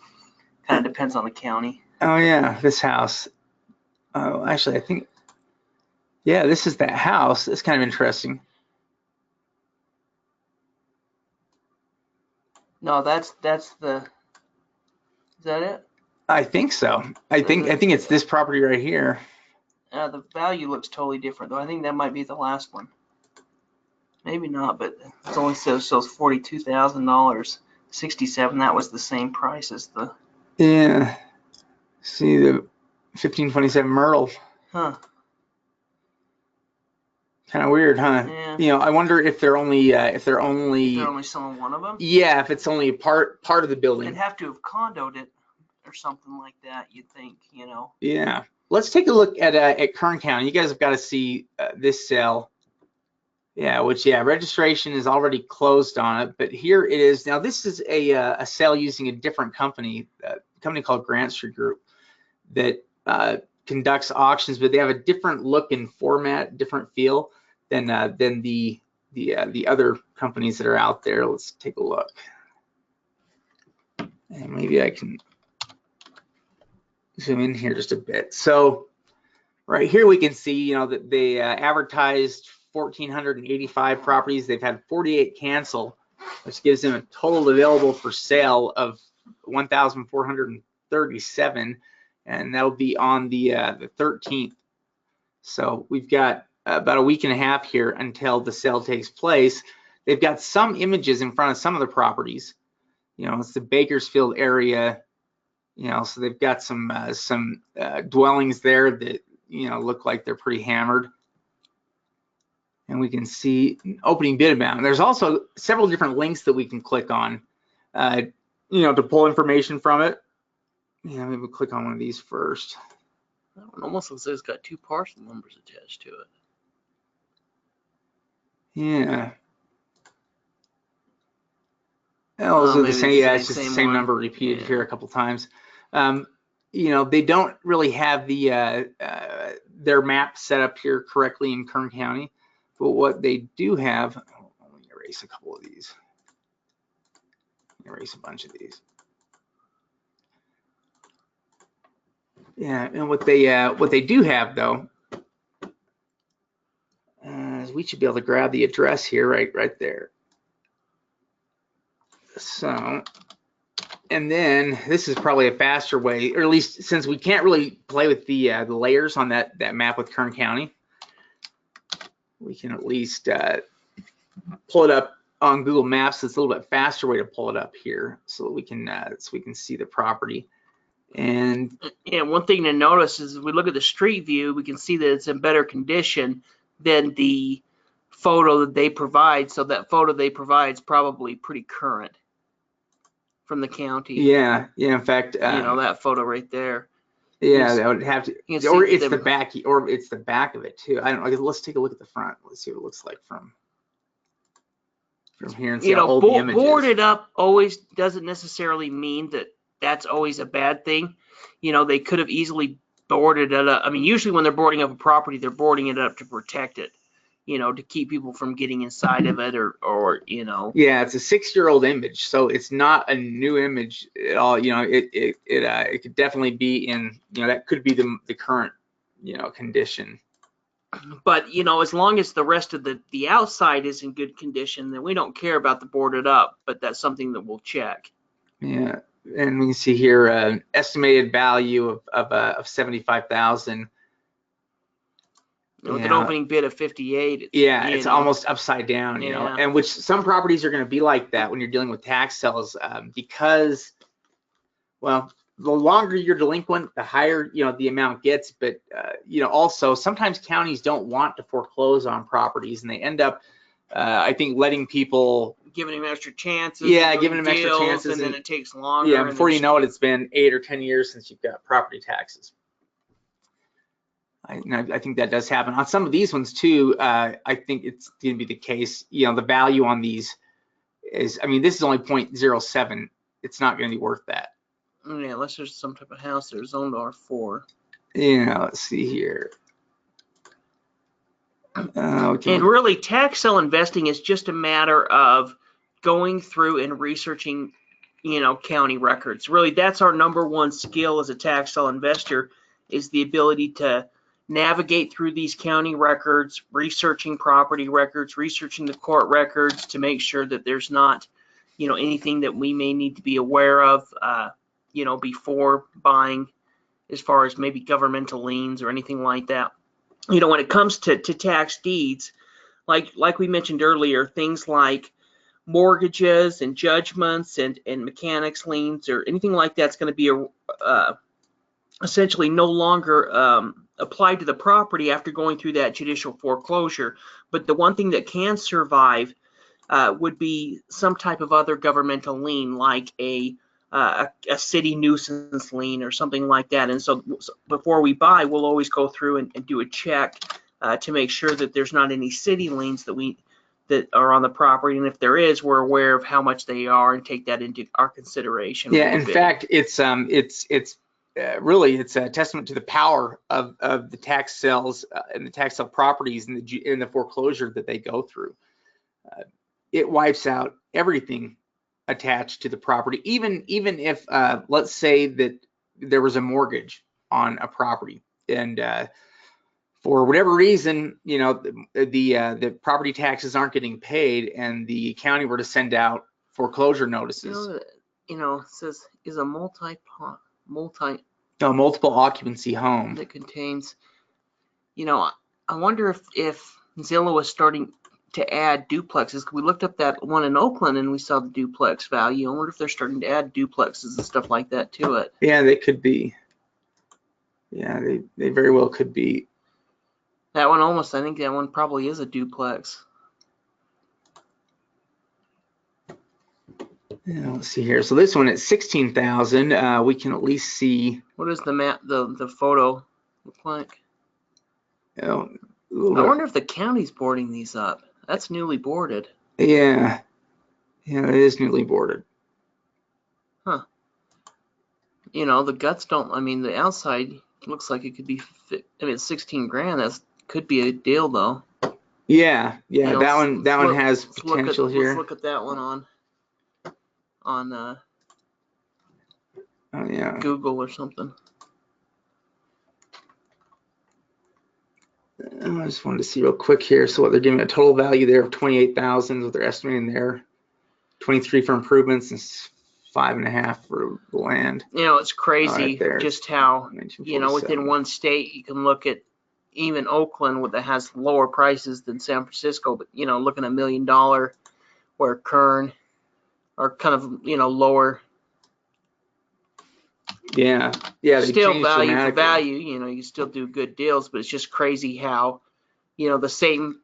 kind of depends on the county. Oh yeah, this house. Oh, actually, I think, yeah, this is that house. It's kind of interesting. No, that's the. Is that it? I think so. I think it's this property right here. The value looks totally different, though. I think that might be the last one. Maybe not, but it only says $42,000, 67. That was the same price as the. Yeah. See the 1527 Myrtle. Huh. Kind of weird, huh? Yeah. I wonder if they're only They're only selling one of them. Yeah, if it's only a part of the building. They'd have to have condoed it or something like that. You'd think, Yeah. Let's take a look at Kern County. You guys have got to see this sale. Yeah, registration is already closed on it, but here it is. Now this is a sale using a different company, a company called Grant Street Group, that conducts auctions, but they have a different look and format, different feel than the other companies that are out there. Let's take a look, and maybe I can zoom in here just a bit. So right here we can see, that they advertised 1,485 properties. They've had 48 cancel, which gives them a total available for sale of 1,437, and that'll be on the 13th. So we've got about a week and a half here until the sale takes place. They've got some images in front of some of the properties. It's the Bakersfield area. So they've got some dwellings there that look like they're pretty hammered. And we can see opening bid amount. And there's also several different links that we can click on, to pull information from it. Maybe we'll click on one of these first. That one almost looks like it's got two parcel numbers attached to it. Yeah. Those are the same. Yeah, it's just the same number repeated here a couple times. They don't really have their map set up here correctly in Kern County, but what they do have, let me erase a couple of these. Erase a bunch of these. Yeah, and what they do have though, is we should be able to grab the address here right there. So, and then this is probably a faster way, or at least since we can't really play with the layers on that map with Kern County, we can at least pull it up on Google Maps. It's a little bit faster way to pull it up here, so that we can see the property. And yeah, one thing to notice is if we look at the street view, we can see that it's in better condition than the photo that they provide. So that photo they provide is probably pretty current from the county. Yeah. In fact, that photo right there. Yeah, that would have to, or it's the back, or it's the back of it too. I don't know. Let's take a look at the front. Let's see what it looks like from here and see how old the image is. Boarded up always doesn't necessarily mean that that's always a bad thing. They could have easily boarded it up. I mean, usually when they're boarding up a property, they're boarding it up to protect it, to keep people from getting inside of it or. Yeah, it's a 6-year-old image, so it's not a new image at all. It could definitely be in, that could be the current, condition. But, as long as the rest of the outside is in good condition, then we don't care about the boarded up, but that's something that we'll check. Yeah. And we can see here an estimated value of 75,000. With an opening bid of 58. It's almost upside down, and which some properties are going to be like that when you're dealing with tax sales, because, well, the longer you're delinquent, the higher the amount gets. But also sometimes counties don't want to foreclose on properties, and they end up, I think, letting people. Giving them extra chances. Yeah, giving them extra chances. And then it takes longer. Yeah, before you know it, it's been 8 or 10 years since you've got property taxes. I think that does happen. On some of these ones too, I think it's going to be the case. The value on these is, this is only 0.07. It's not going to be worth that. Yeah, unless there's some type of house that's zoned R4. Let's see here. Okay. And really, tax sale investing is just a matter of going through and researching, county records. Really, that's our number one skill as a tax sale investor, is the ability to navigate through these county records, researching property records, researching the court records to make sure that there's not, anything that we may need to be aware of, before buying, as far as maybe governmental liens or anything like that. When it comes to tax deeds, like we mentioned earlier, things like mortgages and judgments and mechanics liens or anything like that's going to be essentially no longer applied to the property after going through that judicial foreclosure. But the one thing that can survive would be some type of other governmental lien, like a city nuisance lien or something like that. And so before we buy, we'll always go through and do a check to make sure that there's not any city liens that are on the property, and if there is, we're aware of how much they are and take that into our consideration. Yeah, in fact, it's really it's a testament to the power of the tax sales and the tax sale properties and the foreclosure that they go through. It wipes out everything attached to the property, even if let's say that there was a mortgage on a property, and for whatever reason, the property taxes aren't getting paid, and the county were to send out foreclosure notices. It says is a multiple occupancy home that contains. I wonder if Zillow is starting to add duplexes. We looked up that one in Oakland and we saw the duplex value. I wonder if they're starting to add duplexes and stuff like that to it. Yeah, they could be. Yeah, they very well could be. That one I think that one probably is a duplex. Yeah, let's see here. So this one at 16,000, we can at least see. What does the map, the photo look like? Oh, I wonder if the county's boarding these up. That's newly boarded. Yeah, it is newly boarded. Huh. The guts don't. I mean, the outside looks like it could be. It's 16 grand. That could be a deal, though. Yeah. That one has potential here. Let's look at that one on Google or something. I just wanted to see real quick here. So what they're giving a total value there of 28,000, what they're estimating there, 23 for improvements and 5.5 for the land. It's crazy just how within one state you can look at even Oakland that has lower prices than San Francisco, but looking at $1 million, where Kern are kind of lower. Yeah. Still value for value. You still do good deals, but it's just crazy how the same.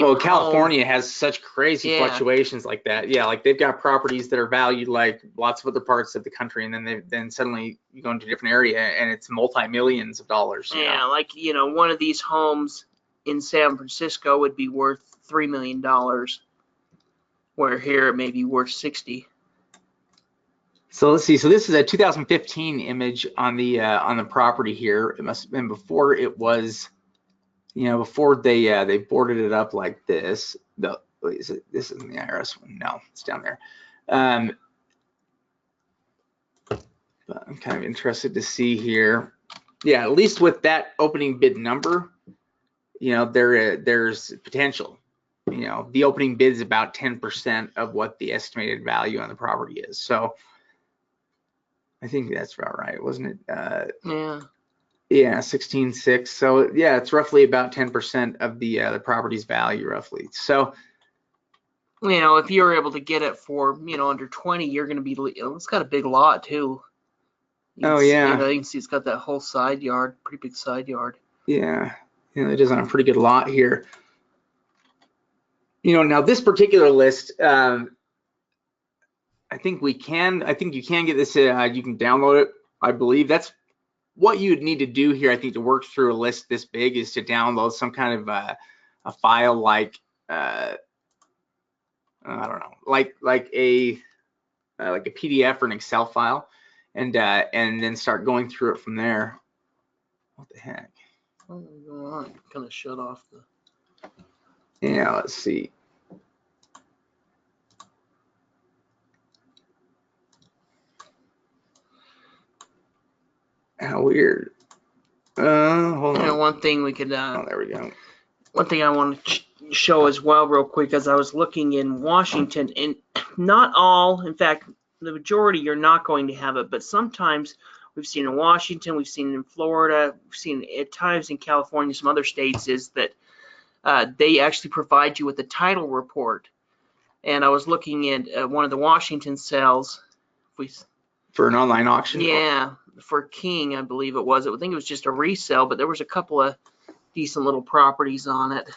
Well, California has such crazy fluctuations like that. Yeah, like they've got properties that are valued like lots of other parts of the country, and then suddenly you go into a different area and it's multi-millions of dollars. Yeah, like one of these homes in San Francisco would be worth $3 million, where here it may be worth 60. So let's see. So this is a 2015 image on the property here. It must have been before it was, before they boarded it up like this. This isn't the IRS one. No, it's down there. But I'm kind of interested to see here. Yeah, at least with that opening bid number, there's potential. The opening bid is about 10% of what the estimated value on the property is. So I think that's about right, wasn't it? Yeah, 16.6. So yeah, it's roughly about 10% of the property's value, roughly. So if you're able to get it for under 20, you're going to be. It's got a big lot too. You can see it's got that whole side yard, pretty big side yard. Yeah, it is on a pretty good lot here. Now this particular list. I think you can get this, you can download it. I believe that's what you'd need to do here. I think to work through a list this big is to download some kind of a file like, I don't know, like a PDF or an Excel file, and then start going through it from there. What the heck? I'm gonna shut off the. Yeah, let's see. weird. Hold on. One thing we could. Oh, there we go. One thing I want to show as well, real quick, as I was looking in Washington, and not all, in fact, the majority you're not going to have it, but sometimes we've seen in Washington, we've seen in Florida, we've seen at times in California, some other states, is that they actually provide you with a title report. And I was looking at one of the Washington sales. For an online auction? Yeah, for King, I believe it was. I think it was just a resale, but there was a couple of decent little properties on it.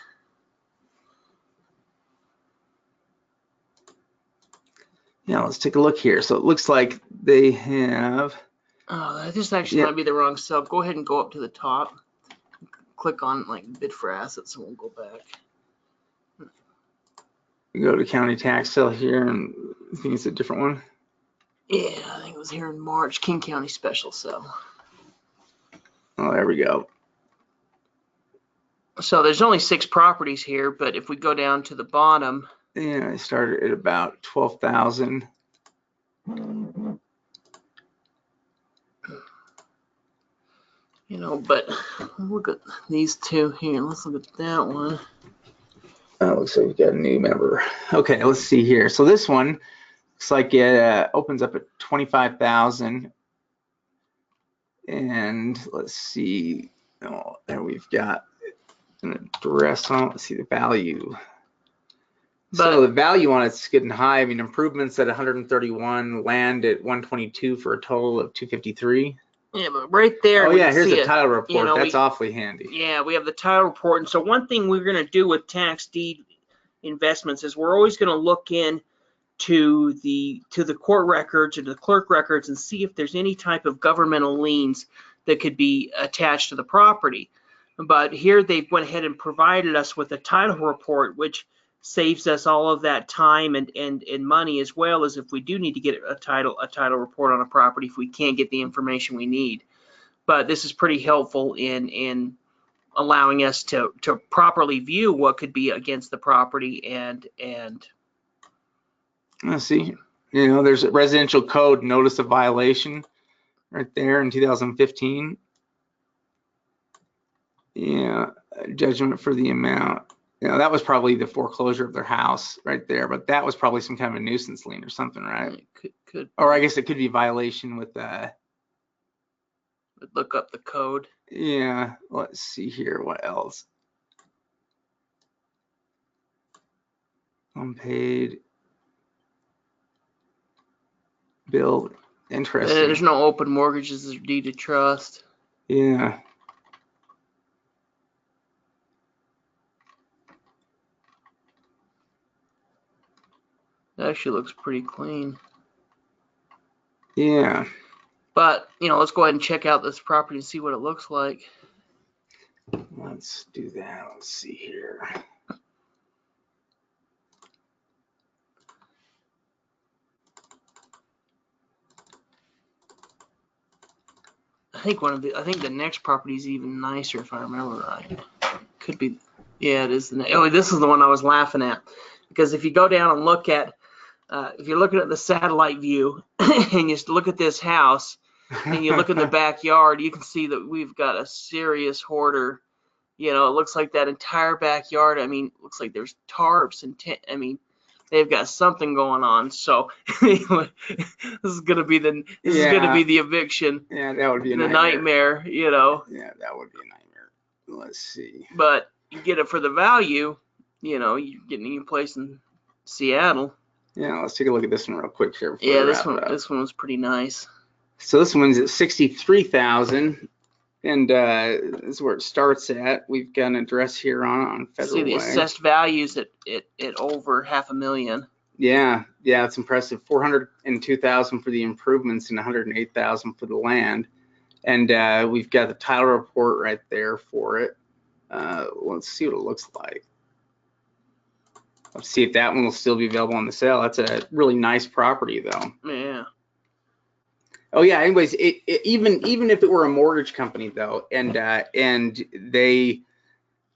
Yeah, let's take a look here. So it looks like they have. Oh, this actually might be the wrong cell. Go ahead and go up to the top. Click on like bid for assets, and we'll go back. We go to county tax sale here, and I think it's a different one. Yeah, I think it was here in March. King County special sale. Oh, there we go. So there's only 6 properties here, but if we go down to the bottom. Yeah, I started at about 12,000. But look at these two here. Let's look at that one. Oh, looks like we've got a new member. Okay, let's see here. So this one looks like it opens up at 25,000. And let's see. Oh, there we've got an address on. Let's see the value. So the value on it's getting high. I mean, improvements at 131, land at 122 for a total of 253. Yeah, but right there. Oh yeah, here's the title report. That's awfully handy. Yeah, we have the title report. And so one thing we're going to do with tax deed investments is we're always going to look in to the court records or the clerk records and see if there's any type of governmental liens that could be attached to the property. But here they went ahead and provided us with a title report, which saves us all of that time and money, as well as if we do need to get a title report on a property if we can't get the information we need. But this is pretty helpful in allowing us to properly view what could be against the property and let's see. There's a residential code notice of violation right there in 2015. Yeah, judgment for the amount. That was probably the foreclosure of their house right there, but that was probably some kind of a nuisance lien or something, right? Could. Or I guess it could be violation with look up the code. Yeah, let's see here. What else? Unpaid bill. Interesting. There's no open mortgages or deed of trust. Yeah. It actually looks pretty clean. Yeah. But, let's go ahead and check out this property and see what it looks like. Let's do that. Let's see here. I think the next property is even nicer, if I remember right. Could be. Yeah, it is. This is the one I was laughing at, because if you go down and look at, if you're looking at the satellite view and you look at this house and you look in the backyard, you can see that we've got a serious hoarder. It looks like that entire backyard. I mean, looks like there's tarps and they've got something going on. So this is gonna be the eviction. Yeah, that would be a nightmare. Yeah, that would be a nightmare. Let's see. But you get it for the value. You're getting a new place in Seattle. Yeah, let's take a look at this one real quick here. Yeah, this one was pretty nice. So this one's at 63,000, and this is where it starts at. We've got an address here on Federal Way. See the assessed values at over $500,000. Yeah, it's impressive. 402,000 for the improvements and 108,000 for the land, and we've got the title report right there for it. Let's see what it looks like. Let's see if that one will still be available on the sale. That's a really nice property, though. Yeah. Oh yeah. Anyways, even if it were a mortgage company though, and they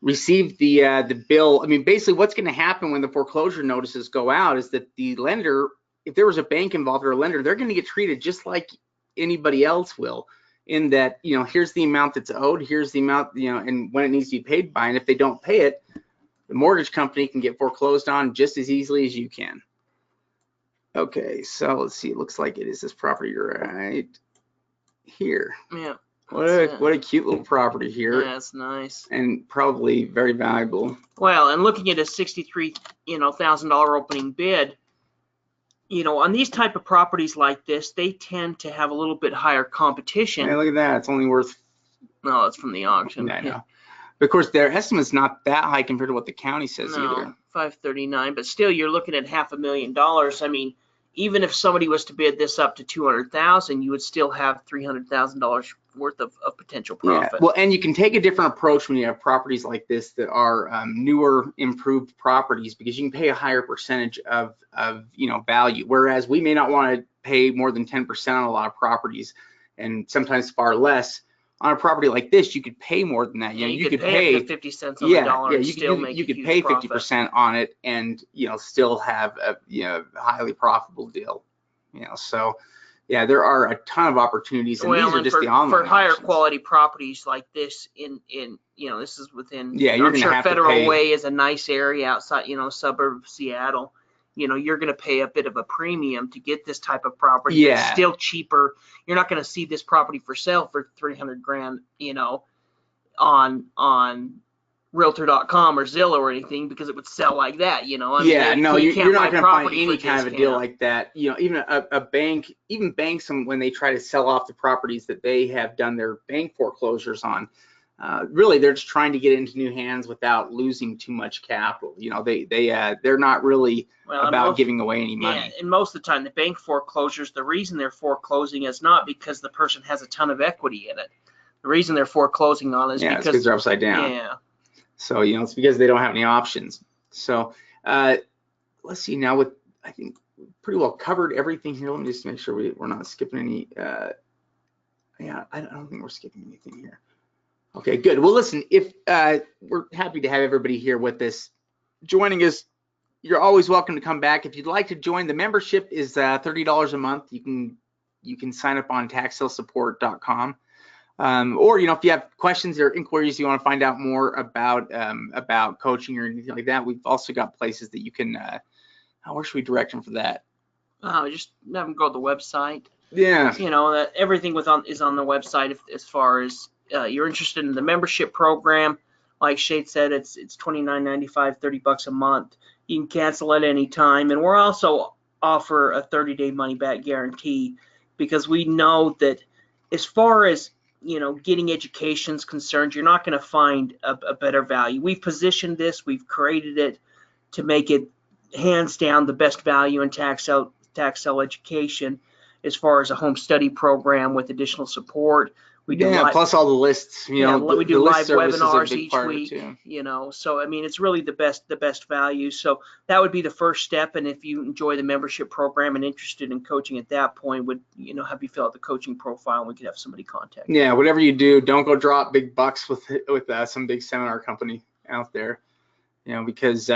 received the bill, I mean, basically what's going to happen when the foreclosure notices go out is that the lender, if there was a bank involved or a lender, they're going to get treated just like anybody else will. in that, you know, here's the amount that's owed, here's the amount, you know, and when it needs to be paid by, and if they don't pay it, the mortgage company can get foreclosed on just as easily as you can. Okay, so let's see, it looks like it is this property right here. Yeah. What a cute little property here. Yeah, it's nice. And probably very valuable. Well, and looking at a $63,000 opening bid, you know, on these type of properties like this, they tend to have a little bit higher competition. Hey, look at that. It's only worth. No, it's from the auction. Yeah, I know. But of course, their estimate's not that high compared to what the county says either. $539, but still, you're looking at $500,000. I mean, even if somebody was to bid this up to $200,000, you would still have $300,000 worth of potential profit. Yeah. Well, and you can take a different approach when you have properties like this that are newer, improved properties, because you can pay a higher percentage of you know, value. Whereas we may not want to pay more than 10% on a lot of properties, and sometimes far less. On a property like this, you could pay more than that. You know, you could pay up to 50 cents on the dollar and still make you could pay 50% on it, and you know, still have a, you know, highly profitable deal. You know, so yeah, there are a ton of opportunities, and these are just the online for higher options. quality properties like this. In you know, this is within. Yeah, you're I'm gonna sure have to Federal pay. Way is a nice area outside, you know, suburb of Seattle. You know, you're going to pay a bit of a premium to get this type of property. Yeah. It's still cheaper. You're not going to see this property for sale for $300,000, you know, on Realtor.com or Zillow or anything, because it would sell like that, you know. I mean, Yeah, no, you're not going to find any kind of a deal discount. like that. You know, even a bank, even banks, when they try to sell off the properties that they have done their bank foreclosures on, really they're just trying to get into new hands without losing too much capital. You know, they're not really about giving away any money. Yeah, and most of the time the bank foreclosures, the reason they're foreclosing is not because the person has a ton of equity in it. The reason they're foreclosing on it is because they're upside down. Yeah. So, you know, it's because they don't have any options. So let's see now, with I think pretty well covered everything here. Let me just make sure we're not skipping any. Yeah, I don't think we're skipping anything here. Okay, good. Well, listen, if we're happy to have everybody here with us, joining us. You're always welcome to come back. If you'd like to join, the membership is $30 a month. You can sign up on taxsalesupport.com. Or, you know, if you have questions or inquiries, you want to find out more about coaching or anything like that, we've also got places that you can. Where should we direct them for that? Just have them go to the website. Yeah. You know, that everything is on the website. As far as you're interested in the membership program, like Shade said, it's $29.95, $30 a month. You can cancel at any time, and we're also offer a 30-day money-back guarantee, because we know that as far as, you know, getting education is concerned, you're not going to find a better value. We've positioned this, we've created it to make it hands down the best value in tax sale education, as far as a home study program with additional support. We do plus all the lists. You know, we do live webinars each week. You know, so I mean, it's really the best value. So that would be the first step. And if you enjoy the membership program and interested in coaching at that point, would, you know, have you fill out the coaching profile, and we could have somebody contact you. Yeah, whatever you do, don't go drop big bucks with some big seminar company out there. You know, because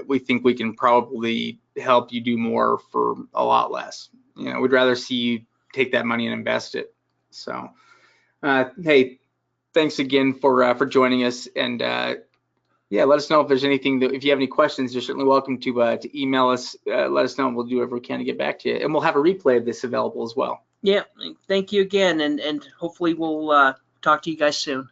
we think we can probably help you do more for a lot less. You know, we'd rather see you take that money and invest it. So, hey, thanks again for joining us, and yeah, let us know if there's anything if you have any questions. You're certainly welcome to email us. Let us know, and we'll do whatever we can to get back to you. And we'll have a replay of this available as well. Yeah, thank you again, and hopefully we'll talk to you guys soon.